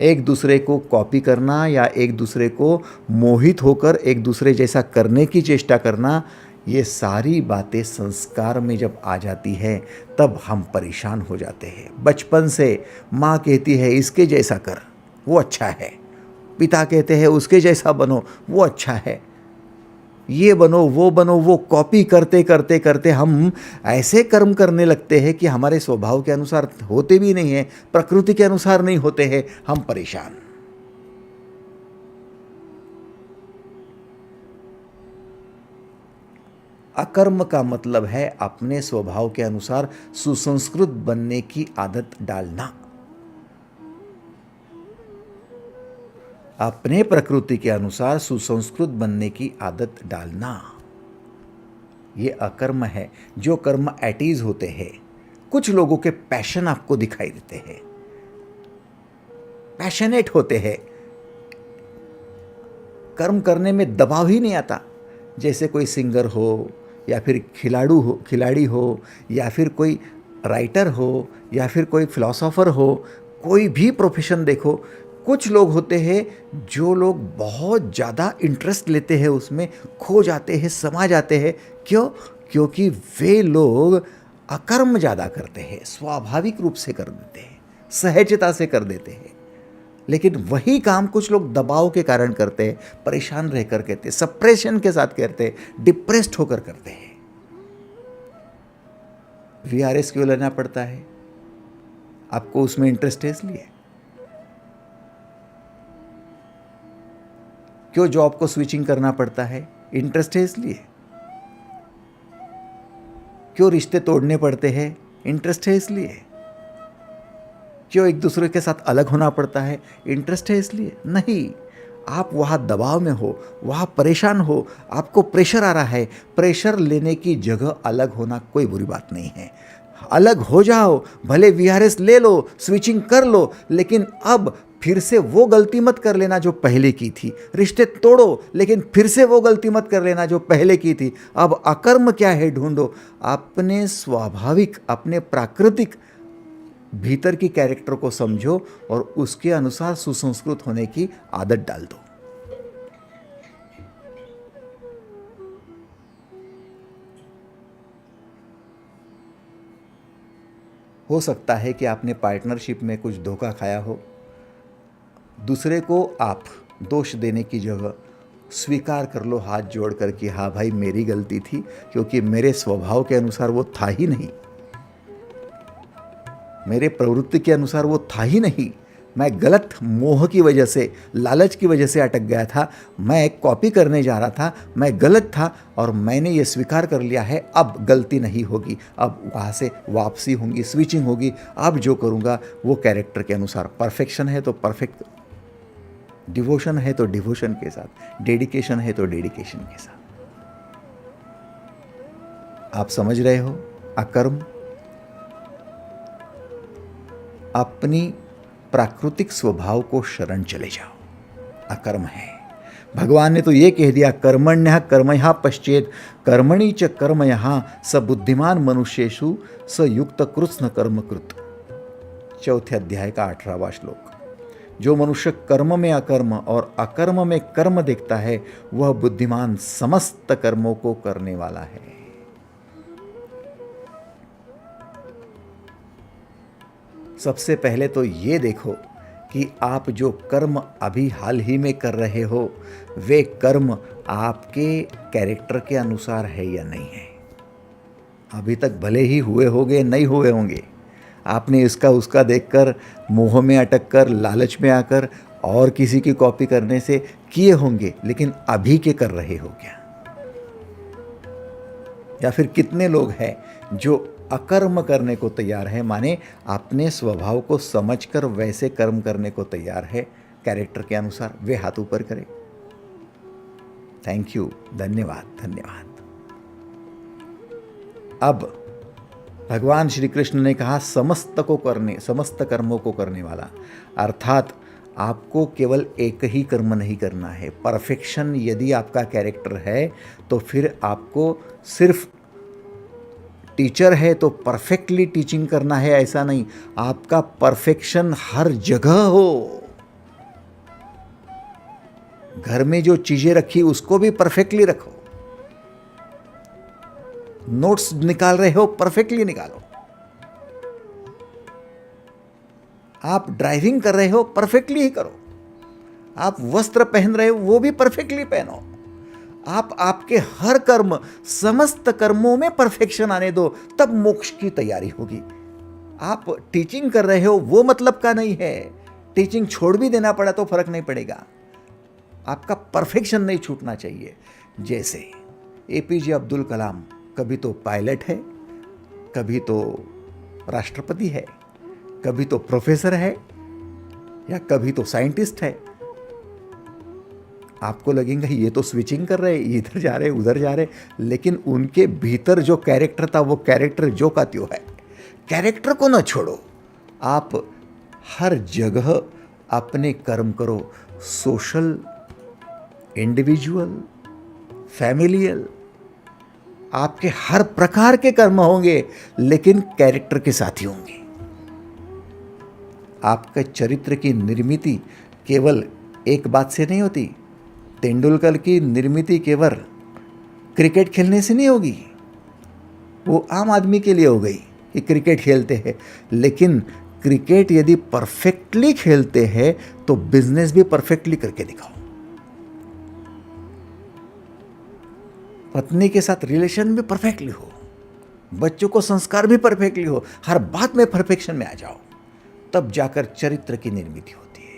एक दूसरे को कॉपी करना या एक दूसरे को मोहित होकर एक दूसरे जैसा करने की चेष्टा करना, ये सारी बातें संस्कार में जब आ जाती है तब हम परेशान हो जाते हैं। बचपन से माँ कहती है इसके जैसा कर, वो अच्छा है। पिता कहते हैं उसके जैसा बनो, वो अच्छा है। ये बनो, वो कॉपी करते करते करते हम ऐसे कर्म करने लगते हैं कि हमारे स्वभाव के अनुसार होते भी नहीं है, प्रकृति के अनुसार नहीं होते हैं, हम परेशान। अकर्म का मतलब है अपने स्वभाव के अनुसार सुसंस्कृत बनने की आदत डालना। अपने प्रकृति के अनुसार सुसंस्कृत बनने की आदत डालना, ये अकर्म है। जो कर्म एटीज होते हैं, कुछ लोगों के पैशन आपको दिखाई देते हैं, पैशनेट होते हैं, कर्म करने में दबाव ही नहीं आता। जैसे कोई सिंगर हो या फिर खिलाड़ी हो या फिर कोई राइटर हो या फिर कोई फिलोसोफर हो, कोई भी प्रोफेशन देखो, कुछ लोग होते हैं जो लोग बहुत ज़्यादा इंटरेस्ट लेते हैं, उसमें खो जाते हैं, समा जाते हैं। क्यों? क्योंकि वे लोग अकर्म ज़्यादा करते हैं, स्वाभाविक रूप से कर देते हैं, सहजता से कर देते हैं। लेकिन वही काम कुछ लोग दबाव के कारण करते हैं, परेशान रहकर करते हैं, सप्रेशन के साथ करते हैं, डिप्रेस्ड होकर करते हैं। वीआरएस क्यों लेना पड़ता है? आपको उसमें इंटरेस्ट है इसलिए। क्यों जॉब को स्विचिंग करना पड़ता है? इंटरेस्ट है इसलिए। क्यों रिश्ते तोड़ने पड़ते हैं? इंटरेस्ट है इसलिए। क्यों एक दूसरे के साथ अलग होना पड़ता है? इंटरेस्ट है इसलिए। नहीं, आप वहाँ दबाव में हो, वहाँ परेशान हो, आपको प्रेशर आ रहा है। प्रेशर लेने की जगह अलग होना कोई बुरी बात नहीं है। अलग हो जाओ, भले वीआरएस ले लो, स्विचिंग कर लो, लेकिन अब फिर से वो गलती मत कर लेना जो पहले की थी। रिश्ते तोड़ो, लेकिन फिर से वो गलती मत कर लेना जो पहले की थी। अब अकर्म क्या है ढूंढो, अपने स्वाभाविक, अपने प्राकृतिक भीतर की कैरेक्टर को समझो और उसके अनुसार सुसंस्कृत होने की आदत डाल दो। हो सकता है कि आपने पार्टनरशिप में कुछ धोखा खाया हो। दूसरे को आप दोष देने की जगह स्वीकार कर लो हाथ जोड़कर कि हाँ भाई मेरी गलती थी, क्योंकि मेरे स्वभाव के अनुसार वो था ही नहीं, मेरे प्रवृत्ति के अनुसार वो था ही नहीं। मैं गलत मोह की वजह से, लालच की वजह से अटक गया था। मैं कॉपी करने जा रहा था, मैं गलत था और मैंने ये स्वीकार कर लिया है। अब गलती नहीं होगी, अब वहाँ से वापसी होगी, स्विचिंग होगी। अब जो करूँगा वो कैरेक्टर के अनुसार। परफेक्शन है तो परफेक्ट, डिवोशन है तो डिवोशन के साथ, डेडिकेशन है तो डेडिकेशन के साथ। आप समझ रहे हो? अकर्म, अपनी प्राकृतिक स्वभाव को शरण चले जाओ, अकर्म है। भगवान ने तो ये कह दिया, कर्मण्यः कर्मया पश्चेत कर्मणि च कर्मयः स बुद्धिमान मनुष्येषु स युक्त कृत्स्न कर्मकृत। चौथे अध्याय का 18वां श्लोक। जो मनुष्य कर्म में अकर्म और अकर्म में कर्म देखता है वह बुद्धिमान समस्त कर्मों को करने वाला है। सबसे पहले तो ये देखो कि आप जो कर्म अभी हाल ही में कर रहे हो वे कर्म आपके कैरेक्टर के अनुसार है या नहीं है। अभी तक भले ही हुए होंगे, नहीं हुए होंगे, आपने इसका उसका देखकर मोह में अटक कर लालच में आकर और किसी की कॉपी करने से किए होंगे, लेकिन अभी के कर रहे हो क्या? या फिर कितने लोग हैं जो अकर्म करने को तैयार है, माने अपने स्वभाव को समझकर वैसे कर्म करने को तैयार है कैरेक्टर के अनुसार? वे हाथ ऊपर करें। थैंक यू, धन्यवाद धन्यवाद। अब भगवान श्री कृष्ण ने कहा समस्त कर्मों को करने वाला, अर्थात आपको केवल एक ही कर्म नहीं करना है। परफेक्शन यदि आपका कैरेक्टर है तो फिर आपको सिर्फ टीचर है तो परफेक्टली टीचिंग करना है ऐसा नहीं, आपका परफेक्शन हर जगह हो। घर में जो चीजें रखी उसको भी परफेक्टली रखो। नोट्स निकाल रहे हो, परफेक्टली निकालो। आप ड्राइविंग कर रहे हो, परफेक्टली ही करो। आप वस्त्र पहन रहे हो, वो भी परफेक्टली पहनो। आप आपके हर कर्म, समस्त कर्मों में परफेक्शन आने दो, तब मोक्ष की तैयारी होगी। आप टीचिंग कर रहे हो वो मतलब का नहीं है, टीचिंग छोड़ भी देना पड़ा तो फर्क नहीं पड़ेगा, आपका परफेक्शन नहीं छूटना चाहिए। जैसे एपीजे अब्दुल कलाम कभी तो पायलट है, कभी तो राष्ट्रपति है, कभी तो प्रोफेसर है, या कभी तो साइंटिस्ट है। आपको लगेगा ये तो स्विचिंग कर रहे, इधर जा रहे उधर जा रहे, लेकिन उनके भीतर जो कैरेक्टर था वो कैरेक्टर जो का त्यों है। कैरेक्टर को ना छोड़ो, आप हर जगह अपने कर्म करो, सोशल, इंडिविजुअल, फैमिलियल, आपके हर प्रकार के कर्म होंगे लेकिन कैरेक्टर के साथ ही होंगे। आपके चरित्र की निर्मिति केवल एक बात से नहीं होती। तेंदुलकर की निर्मिति केवल क्रिकेट खेलने से नहीं होगी, वो आम आदमी के लिए हो गई कि क्रिकेट खेलते हैं, लेकिन क्रिकेट यदि परफेक्टली खेलते हैं तो बिजनेस भी परफेक्टली करके दिखाओ। पत्नी के साथ रिलेशन भी परफेक्टली हो, बच्चों को संस्कार भी परफेक्टली हो, हर बात में परफेक्शन में आ जाओ, तब जाकर चरित्र की निर्मिति होती है।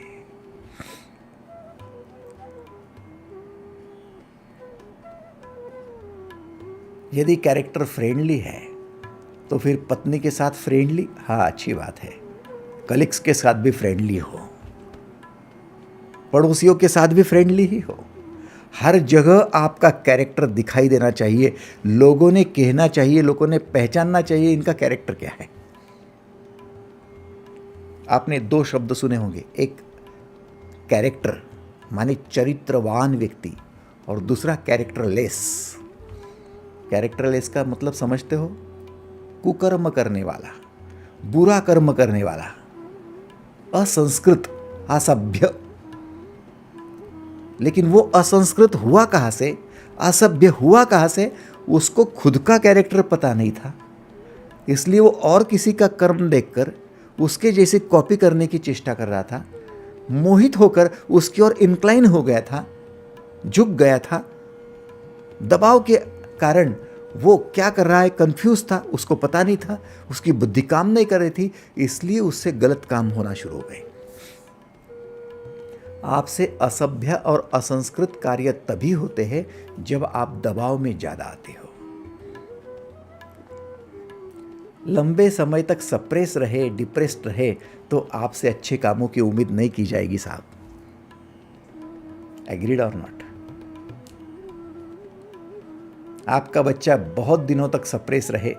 यदि कैरेक्टर फ्रेंडली है तो फिर पत्नी के साथ फ्रेंडली, हाँ अच्छी बात है, कलीग्स के साथ भी फ्रेंडली हो, पड़ोसियों के साथ भी फ्रेंडली ही हो। हर जगह आपका कैरेक्टर दिखाई देना चाहिए, लोगों ने कहना चाहिए, लोगों ने पहचानना चाहिए इनका कैरेक्टर क्या है। आपने दो शब्द सुने होंगे, एक कैरेक्टर माने चरित्रवान व्यक्ति, और दूसरा कैरेक्टरलेस। कैरेक्टरलेस का मतलब समझते हो? कुकर्म करने वाला, बुरा कर्म करने वाला, असंस्कृत, असभ्य। लेकिन वो असंस्कृत हुआ कहाँ से, असभ्य हुआ कहाँ से? उसको खुद का कैरेक्टर पता नहीं था, इसलिए वो और किसी का कर्म देखकर उसके जैसे कॉपी करने की चेष्टा कर रहा था, मोहित होकर उसकी ओर इंक्लाइन हो गया था, झुक गया था। दबाव के कारण वो क्या कर रहा है कंफ्यूज था, उसको पता नहीं था, उसकी बुद्धि काम नहीं कर रही थी, इसलिए उससे गलत काम होना शुरू हो गए। आपसे असभ्य और असंस्कृत कार्य तभी होते हैं जब आप दबाव में ज्यादा आते हो। लंबे समय तक सप्रेस रहे, डिप्रेस्ड रहे तो आपसे अच्छे कामों की उम्मीद नहीं की जाएगी साहब। एग्रीड और नॉट? आपका बच्चा बहुत दिनों तक सप्रेस रहे,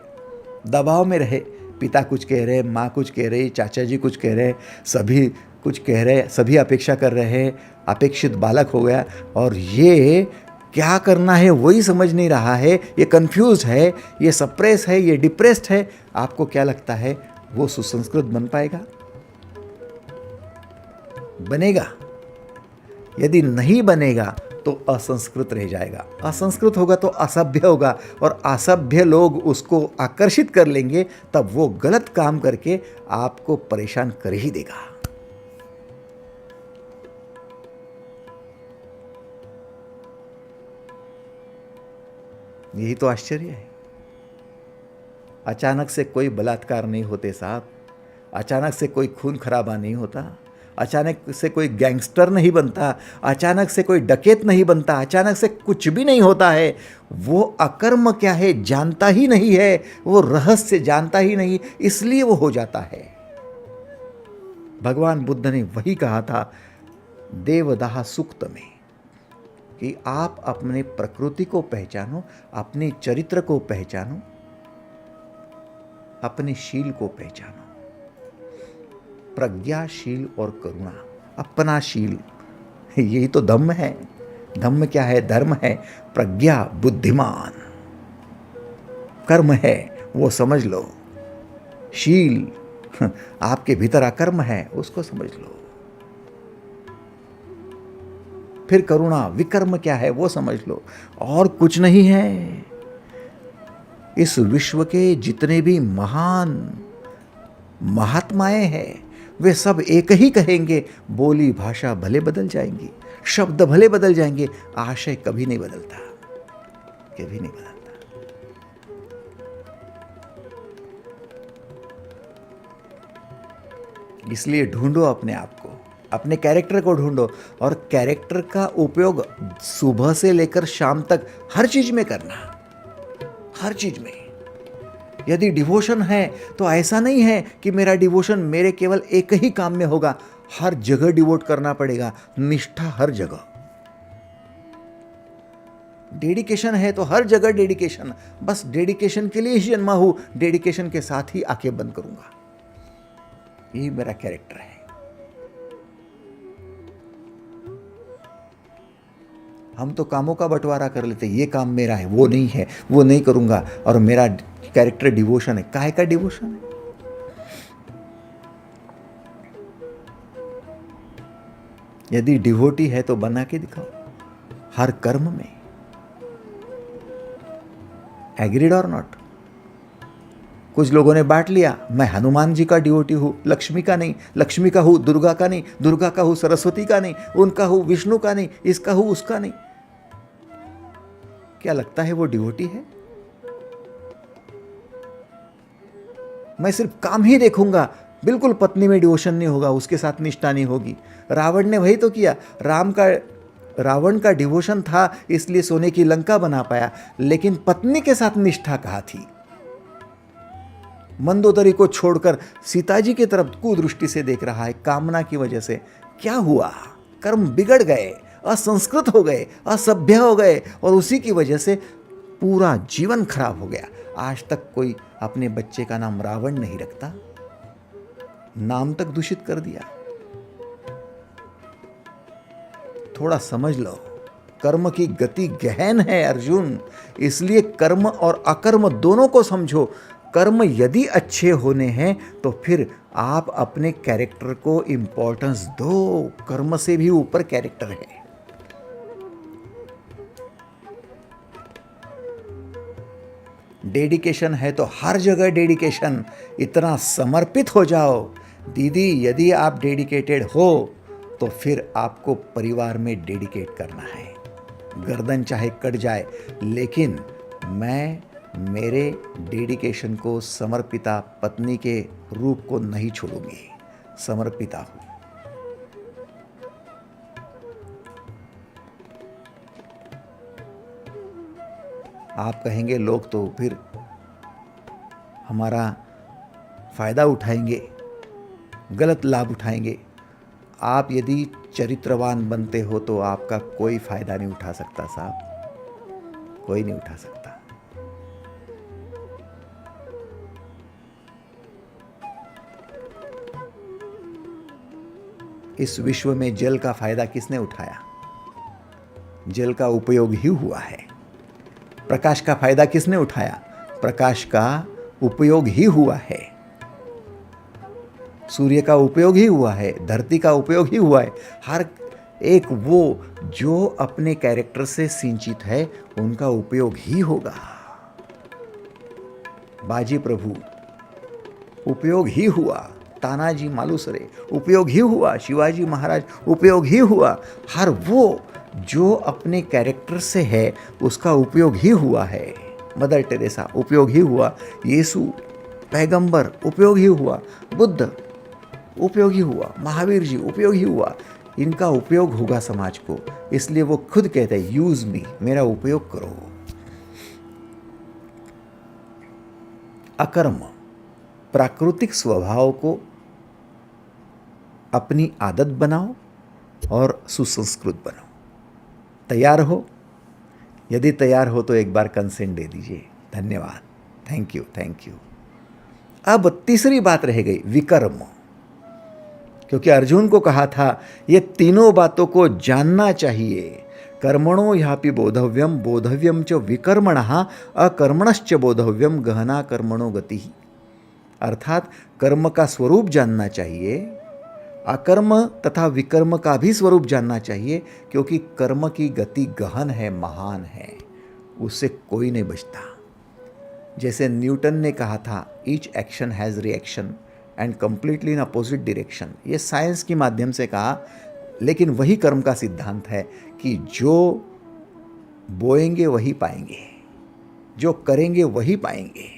दबाव में रहे, पिता कुछ कह रहे, माँ कुछ कह रही, चाचा जी कुछ कह रहे, सभी कुछ कह रहे, सभी अपेक्षा कर रहे हैं, अपेक्षित बालक हो गया और ये क्या करना है वही समझ नहीं रहा है, ये कंफ्यूज है, ये सप्रेस है, ये डिप्रेस्ड है। आपको क्या लगता है वो सुसंस्कृत बन पाएगा? बनेगा? यदि नहीं बनेगा तो असंस्कृत रह जाएगा। असंस्कृत होगा तो असभ्य होगा और असभ्य लोग उसको आकर्षित कर लेंगे, तब वो गलत काम करके आपको परेशान कर ही देगा। यही तो आश्चर्य है। अचानक से कोई बलात्कार नहीं होते साहब, अचानक से कोई खून खराबा नहीं होता, अचानक से कोई गैंगस्टर नहीं बनता, अचानक से कोई डकैत नहीं बनता, अचानक से कुछ भी नहीं होता है। वो अकर्म क्या है जानता ही नहीं है, वो रहस्य जानता ही नहीं, इसलिए वो हो जाता है। भगवान बुद्ध ने वही कहा था देवदाह सूक्त में कि आप अपने प्रकृति को पहचानो, अपने चरित्र को पहचानो, अपने शील को पहचानो। प्रज्ञाशील और करुणा, अपना शील, यही तो धम्म है। धम्म क्या है? धर्म है। प्रज्ञा बुद्धिमान, कर्म है वो समझ लो। शील आपके भीतर अकर्म है, उसको समझ लो। फिर करुणा, विकर्म क्या है वो समझ लो। और कुछ नहीं है। इस विश्व के जितने भी महान महात्माएं हैं वे सब एक ही कहेंगे। बोली भाषा भले बदल जाएंगी, शब्द भले बदल जाएंगे, आशय कभी नहीं बदलता, कभी नहीं बदलता। इसलिए ढूंढो अपने आप को, अपने कैरेक्टर को ढूंढो और कैरेक्टर का उपयोग सुबह से लेकर शाम तक हर चीज में करना, हर चीज में। यदि डिवोशन है तो ऐसा नहीं है कि मेरा डिवोशन मेरे केवल एक ही काम में होगा, हर जगह डिवोट करना पड़ेगा, निष्ठा हर जगह। डेडिकेशन है तो हर जगह डेडिकेशन, बस डेडिकेशन के लिए ही जन्मा हूं, डेडिकेशन के साथ ही आंखें बंद करूंगा। यही मेरा कैरेक्टर है। हम तो कामों का बंटवारा कर लेते, ये काम मेरा है, वो नहीं है, वो नहीं करूंगा, और मेरा कैरेक्टर डिवोशन है। काहे का डिवोशन है? यदि डिवोटी है तो बना के दिखाओ हर कर्म में। एग्रीड और नॉट? कुछ लोगों ने बांट लिया, मैं हनुमान जी का डिवोटी हूं, लक्ष्मी का नहीं, लक्ष्मी का हूं, दुर्गा का नहीं, दुर्गा का हूं, सरस्वती का नहीं, उनका हूं, विष्णु का नहीं, इसका हूं, उसका नहीं। क्या लगता है वो डिवोटी है? मैं सिर्फ काम ही देखूंगा, बिल्कुल पत्नी में डिवोशन नहीं होगा, उसके साथ निष्ठा नहीं होगी। रावण ने वही तो किया। रावण का डिवोशन था इसलिए सोने की लंका बना पाया, लेकिन पत्नी के साथ निष्ठा कहाँ थी? मंदोदरी को छोड़कर सीता जी की तरफ कुदृष्टि से देख रहा है, कामना की वजह से। क्या हुआ? कर्म बिगड़ गए, असंस्कृत हो गए, असभ्य हो गए, और उसी की वजह से पूरा जीवन खराब हो गया। आज तक कोई अपने बच्चे का नाम रावण नहीं रखता, नाम तक दूषित कर दिया। थोड़ा समझ लो, कर्म की गति गहन है अर्जुन, इसलिए कर्म और अकर्म दोनों को समझो। कर्म यदि अच्छे होने हैं तो फिर आप अपने कैरेक्टर को इंपॉर्टेंस दो। कर्म से भी ऊपर कैरेक्टर है। डेडिकेशन है तो हर जगह डेडिकेशन, इतना समर्पित हो जाओ। दीदी, यदि आप डेडिकेटेड हो तो फिर आपको परिवार में डेडिकेट करना है। गर्दन चाहे कट जाए, लेकिन मैं मेरे डेडिकेशन को समर्पिता पत्नी के रूप को नहीं छोड़ूंगी। समर्पिता हूं। आप कहेंगे लोग तो फिर हमारा फायदा उठाएंगे, गलत लाभ उठाएंगे। आप यदि चरित्रवान बनते हो तो आपका कोई फायदा नहीं उठा सकता साहब, कोई नहीं उठा सकता। इस विश्व में जल का फायदा किसने उठाया? जल का उपयोग ही हुआ है। प्रकाश का फायदा किसने उठाया? प्रकाश का उपयोग ही हुआ है। सूर्य का उपयोग ही हुआ है, धरती का उपयोग ही हुआ है। हर एक वो जो अपने कैरेक्टर से सिंचित है उनका उपयोग ही होगा। बाजी प्रभु उपयोग ही हुआ, तानाजी मालुसरे उपयोग ही हुआ, शिवाजी महाराज उपयोग ही हुआ। हर वो जो अपने कैरेक्टर से है उसका उपयोग ही हुआ है। मदर टेरेसा उपयोग ही हुआ, यीशु पैगंबर उपयोग ही हुआ, बुद्ध उपयोग ही हुआ, महावीर जी उपयोग ही हुआ। इनका उपयोग होगा समाज को, इसलिए वो खुद कहते हैं यूज मी, मेरा उपयोग करो। अकर्म, प्राकृतिक स्वभाव को अपनी आदत बनाओ और सुसंस्कृत बनाओ। तैयार हो? यदि तैयार हो तो एक बार कंसेंट दे दीजिए। धन्यवाद, थैंक यू, थैंक यू। अब तीसरी बात रह गई, विकर्म। क्योंकि अर्जुन को कहा था ये तीनों बातों को जानना चाहिए। कर्मणो ह्यापि बोधव्यम, बोधव्यम च विकर्मणः, अकर्मणश्च बोधव्यम, गहना कर्मणो गति। अर्थात कर्म का स्वरूप जानना चाहिए, अकर्म तथा विकर्म का भी स्वरूप जानना चाहिए, क्योंकि कर्म की गति गहन है, महान है, उससे कोई नहीं बचता। जैसे न्यूटन ने कहा था each action has reaction and completely in opposite direction. ये साइंस के माध्यम से कहा, लेकिन वही कर्म का सिद्धांत है कि जो बोएंगे वही पाएंगे, जो करेंगे वही पाएंगे।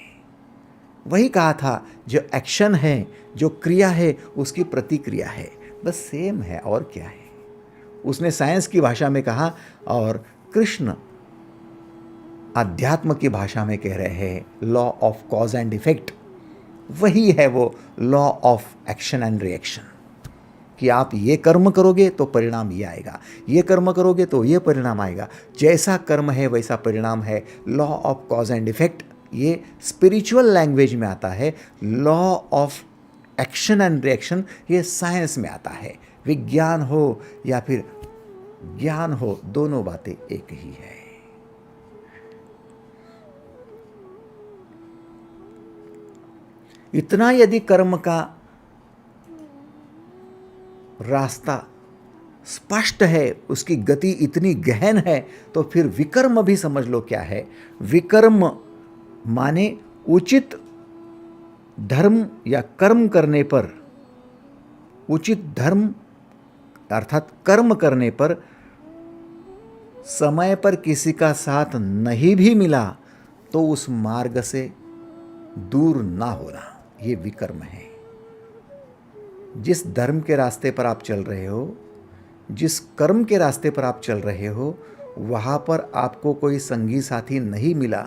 वही कहा था जो एक्शन है, जो क्रिया है, उसकी प्रतिक्रिया है, बस सेम है और क्या है। उसने साइंस की भाषा में कहा और कृष्ण अध्यात्म की भाषा में कह रहे हैं law of cause and effect. वही है वो law of action and reaction, कि आप ये कर्म करोगे तो परिणाम ये आएगा, ये कर्म करोगे तो ये परिणाम आएगा। जैसा कर्म है वैसा परिणाम है। Law of cause and effect ये स्पिरिचुअल लैंग्वेज में आता है, law of action and reaction ये साइंस में आता है। विज्ञान हो या फिर ज्ञान हो, दोनों बातें एक ही है। इतना यदि कर्म का रास्ता स्पष्ट है, उसकी गति इतनी गहन है, तो फिर विकर्म भी समझ लो क्या है। विकर्म माने उचित धर्म या कर्म करने पर, उचित धर्म अर्थात कर्म करने पर समय पर किसी का साथ नहीं भी मिला तो उस मार्ग से दूर ना होना, ये विकर्म है। जिस धर्म के रास्ते पर आप चल रहे हो, जिस कर्म के रास्ते पर आप चल रहे हो, वहाँ पर आपको कोई संगी साथी नहीं मिला,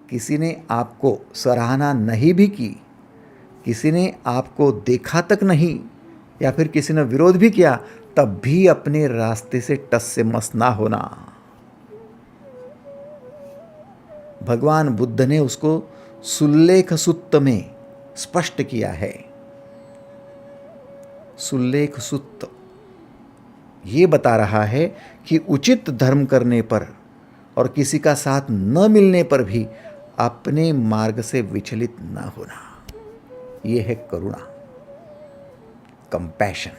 किसी ने आपको सराहना नहीं भी की, किसी ने आपको देखा तक नहीं, या फिर किसी ने विरोध भी किया, तब भी अपने रास्ते से टस से मस ना होना। भगवान बुद्ध ने उसको सुल्लेख सुत्त में स्पष्ट किया है। सुल्लेख सुत्त ये बता रहा है कि उचित धर्म करने पर और किसी का साथ न मिलने पर भी अपने मार्ग से विचलित न होना, ये है करुणा, कंपैशन।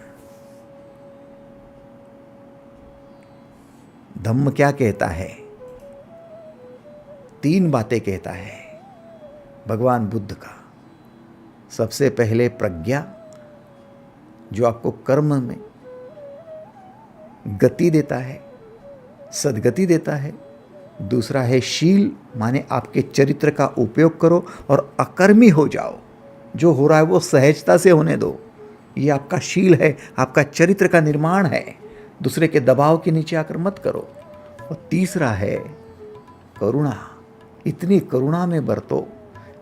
धम्म क्या कहता है? 3 बातें कहता है भगवान बुद्ध का। सबसे पहले प्रज्ञा, जो आपको कर्म में गति देता है, सद्गति देता है। दूसरा है शील, माने आपके चरित्र का उपयोग करो और अकर्मी हो जाओ, जो हो रहा है वो सहजता से होने दो, ये आपका शील है, आपका चरित्र का निर्माण है। दूसरे के दबाव के नीचे आकर मत करो। और तीसरा है करुणा, इतनी करुणा में बरतो,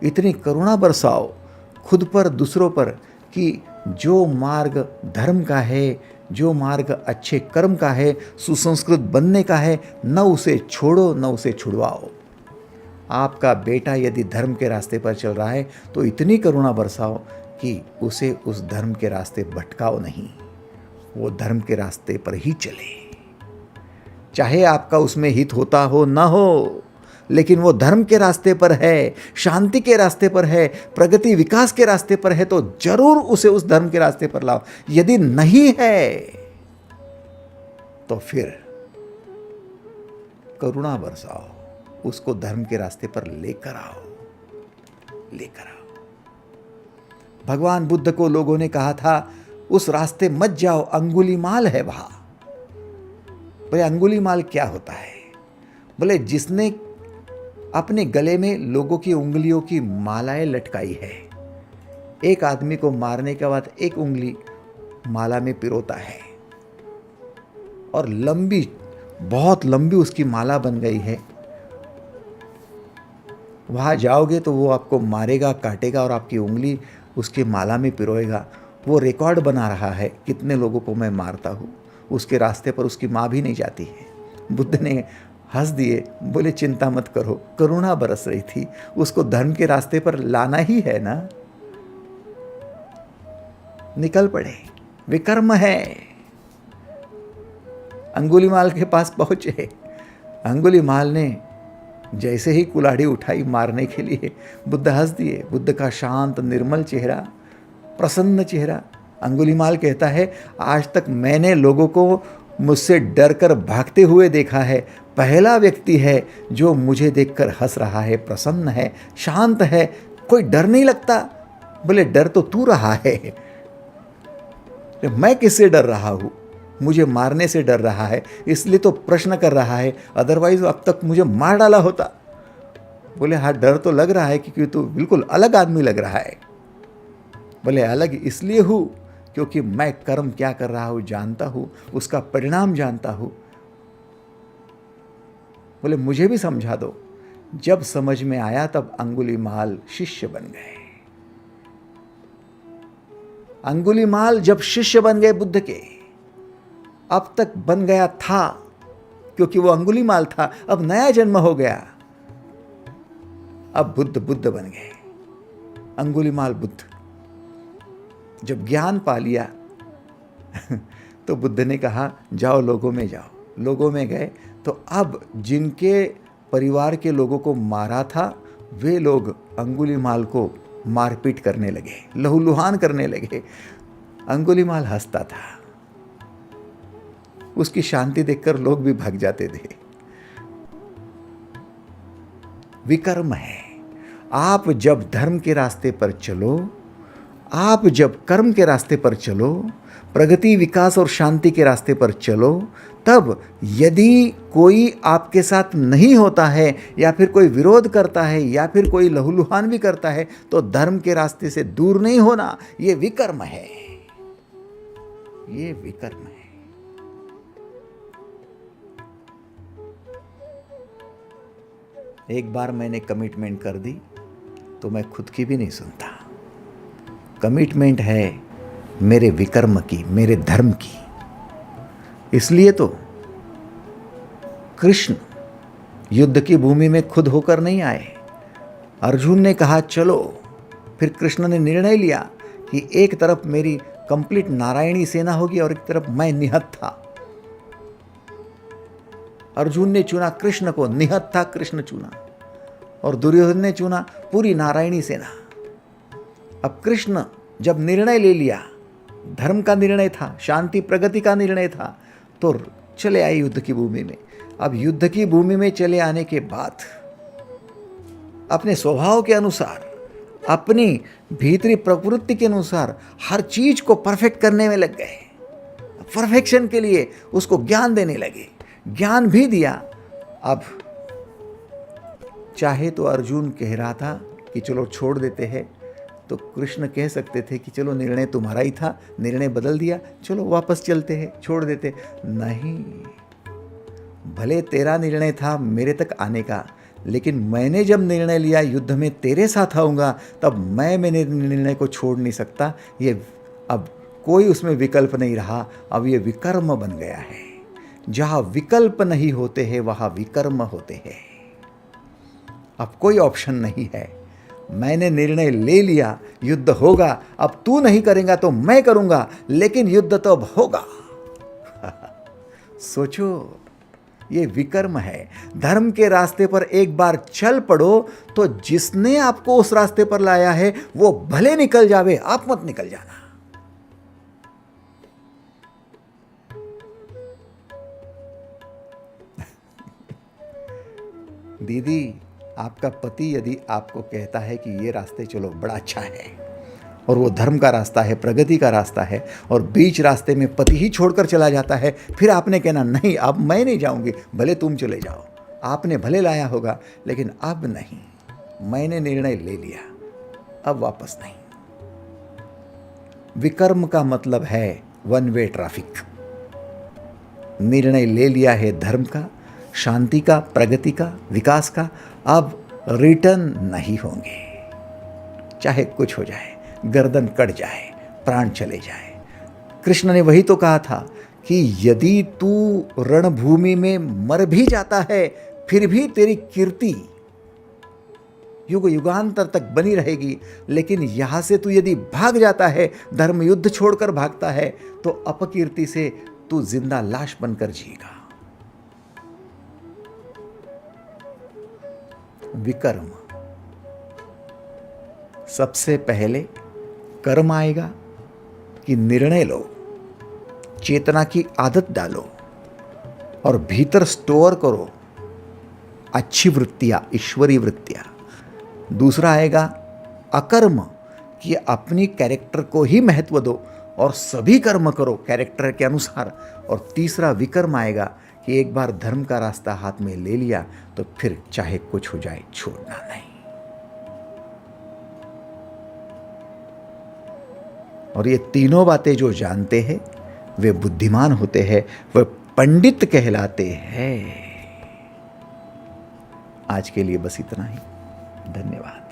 इतनी करुणा बरसाओ खुद पर, दूसरों पर, कि जो मार्ग धर्म का है, जो मार्ग अच्छे कर्म का है, सुसंस्कृत बनने का है, न उसे छोड़ो न उसे छुड़वाओ। आपका बेटा यदि धर्म के रास्ते पर चल रहा है तो इतनी करुणा बरसाओ कि उसे उस धर्म के रास्ते भटकाओ नहीं। वो धर्म के रास्ते पर ही चले। चाहे आपका उसमें हित होता हो ना हो, लेकिन वो धर्म के रास्ते पर है, शांति के रास्ते पर है, प्रगति विकास के रास्ते पर है, तो जरूर उसे उस धर्म के रास्ते पर लाओ। यदि नहीं है तो फिर करुणा बरसाओ, उसको धर्म के रास्ते पर लेकर आओ। भगवान बुद्ध को लोगों ने कहा था उस रास्ते मत जाओ, अंगुलीमाल है वहां। बोले अंगुलीमाल क्या होता है? बोले जिसने अपने गले में लोगों की उंगलियों की मालाएं लटकाई है, एक आदमी को मारने के बाद एक उंगली माला में पिरोता है और लंबी, बहुत लंबी उसकी माला बन गई है। वहां जाओगे तो वो आपको मारेगा, काटेगा और आपकी उंगली उसकी माला में पिरोएगा। वो रिकॉर्ड बना रहा है कितने लोगों को मैं मारता हूँ। उसके रास्ते पर उसकी माँ भी नहीं जाती है। बुद्ध ने हंस दिए, बोले चिंता मत करो, करुणा बरस रही थी, उसको धर्म के रास्ते पर लाना ही है ना। निकल पड़े, विकर्म है। अंगुलीमाल के पास पहुंचे। अंगुलीमाल ने जैसे ही कुल्हाड़ी उठाई मारने के लिए, बुद्ध हंस दिए। बुद्ध का शांत निर्मल चेहरा, प्रसन्न चेहरा। अंगुलीमाल कहता है आज तक मैंने लोगों को मुझसे डरकर भागते हुए देखा है, पहला व्यक्ति है जो मुझे देखकर हंस रहा है, प्रसन्न है, शांत है, कोई डर नहीं लगता। बोले डर तो तू रहा है, मैं किससे डर रहा हूं? मुझे मारने से डर रहा है, इसलिए तो प्रश्न कर रहा है, अदरवाइज अब तक मुझे मार डाला होता। बोले हाँ डर तो लग रहा है क्योंकि तू बिल्कुल अलग आदमी लग रहा है। बोले अलग इसलिए हूं क्योंकि मैं कर्म क्या कर रहा हूं जानता हूं, उसका परिणाम जानता हूं। बोले मुझे भी समझा दो। जब समझ में आया तब अंगुलीमाल शिष्य बन गए। अंगुलीमाल जब शिष्य बन गए बुद्ध के, अब तक बन गया था क्योंकि वो अंगुलीमाल था, अब नया जन्म हो गया। अब बुद्ध बन गए, अंगुलीमाल बुद्ध। जब ज्ञान पा लिया तो बुद्ध ने कहा जाओ लोगों में जाओ। लोगों में गए तो अब जिनके परिवार के लोगों को मारा था वे लोग अंगुलीमाल को मारपीट करने लगे, लहूलुहान करने लगे। अंगुलीमाल हंसता था, उसकी शांति देखकर लोग भी भाग जाते थे। विकर्म है। आप जब धर्म के रास्ते पर चलो, आप जब कर्म के रास्ते पर चलो, प्रगति विकास और शांति के रास्ते पर चलो, तब यदि कोई आपके साथ नहीं होता है या फिर कोई विरोध करता है या फिर कोई लहूलुहान भी करता है तो धर्म के रास्ते से दूर नहीं होना। ये विकर्म है, ये विकर्म है। एक बार मैंने कमिटमेंट कर दी तो मैं खुद की भी नहीं सुनता। कमिटमेंट है मेरे विकर्म की, मेरे धर्म की। इसलिए तो कृष्ण युद्ध की भूमि में खुद होकर नहीं आए। अर्जुन ने कहा चलो, फिर कृष्ण ने निर्णय लिया कि एक तरफ मेरी कंप्लीट नारायणी सेना होगी और एक तरफ मैं निहत था। अर्जुन ने चुना कृष्ण को, निहत था कृष्ण चुना, और दुर्योधन ने चुना पूरी नारायणी सेना। अब कृष्ण जब निर्णय ले लिया, धर्म का निर्णय था, शांति प्रगति का निर्णय था, तो चले आए युद्ध की भूमि में। अब युद्ध की भूमि में चले आने के बाद अपने स्वभाव के अनुसार, अपनी भीतरी प्रवृत्ति के अनुसार हर चीज को परफेक्ट करने में लग गए। परफेक्शन के लिए उसको ज्ञान देने लगे, ज्ञान भी दिया। अब चाहे तो अर्जुन कह रहा था कि चलो छोड़ देते हैं, तो कृष्ण कह सकते थे कि चलो निर्णय तुम्हारा ही था, निर्णय बदल दिया, चलो वापस चलते हैं, छोड़ देते। नहीं, भले तेरा निर्णय था मेरे तक आने का, लेकिन मैंने जब निर्णय लिया युद्ध में तेरे साथ आऊँगा, तब मैं मेरे निर्णय को छोड़ नहीं सकता। ये अब कोई उसमें विकल्प नहीं रहा, अब ये विकर्म बन गया है। जहाँ विकल्प नहीं होते हैं वहाँ विकर्म होते हैं। अब कोई ऑप्शन नहीं है। मैंने निर्णय ले लिया, युद्ध होगा, अब तू नहीं करेगा तो मैं करूँगा, लेकिन युद्ध तो अब होगा। सोचो, ये विकर्म है। धर्म के रास्ते पर एक बार चल पड़ो तो जिसने आपको उस रास्ते पर लाया है वो भले निकल जावे, आप मत निकल जाना। दीदी, आपका पति यदि आपको कहता है कि ये रास्ते चलो बड़ा अच्छा है और वो धर्म का रास्ता है, प्रगति का रास्ता है, और बीच रास्ते में पति ही छोड़कर चला जाता है, फिर आपने कहना नहीं अब मैं नहीं जाऊंगी, भले तुम चले जाओ। आपने भले लाया होगा लेकिन अब नहीं, मैंने निर्णय ले लिया, अब वापस नहीं। विकर्म का मतलब है वन वे ट्रैफिक। निर्णय ले लिया है धर्म का, शांति का, प्रगति का, विकास का, अब रिटर्न नहीं होंगे। चाहे कुछ हो जाए, गर्दन कट जाए, प्राण चले जाए। कृष्ण ने वही तो कहा था कि यदि तू रणभूमि में मर भी जाता है फिर भी तेरी कीर्ति युग युगांतर तक बनी रहेगी, लेकिन यहां से तू यदि भाग जाता है, धर्म युद्ध छोड़कर भागता है, तो अपकीर्ति से तू जिंदा लाश बनकर जिएगा। विकर्म, सबसे पहले कर्म आएगा कि निर्णय लो, चेतना की आदत डालो और भीतर स्टोर करो अच्छी वृत्तियां, ईश्वरीय वृत्तियां। दूसरा आएगा अकर्म कि अपनी कैरेक्टर को ही महत्व दो और सभी कर्म करो कैरेक्टर के अनुसार। और तीसरा विकर्म आएगा कि एक बार धर्म का रास्ता हाथ में ले लिया तो फिर चाहे कुछ हो जाए छोड़ना नहीं। और ये तीनों बातें जो जानते हैं वे बुद्धिमान होते हैं, वे पंडित कहलाते हैं। आज के लिए बस इतना ही। धन्यवाद।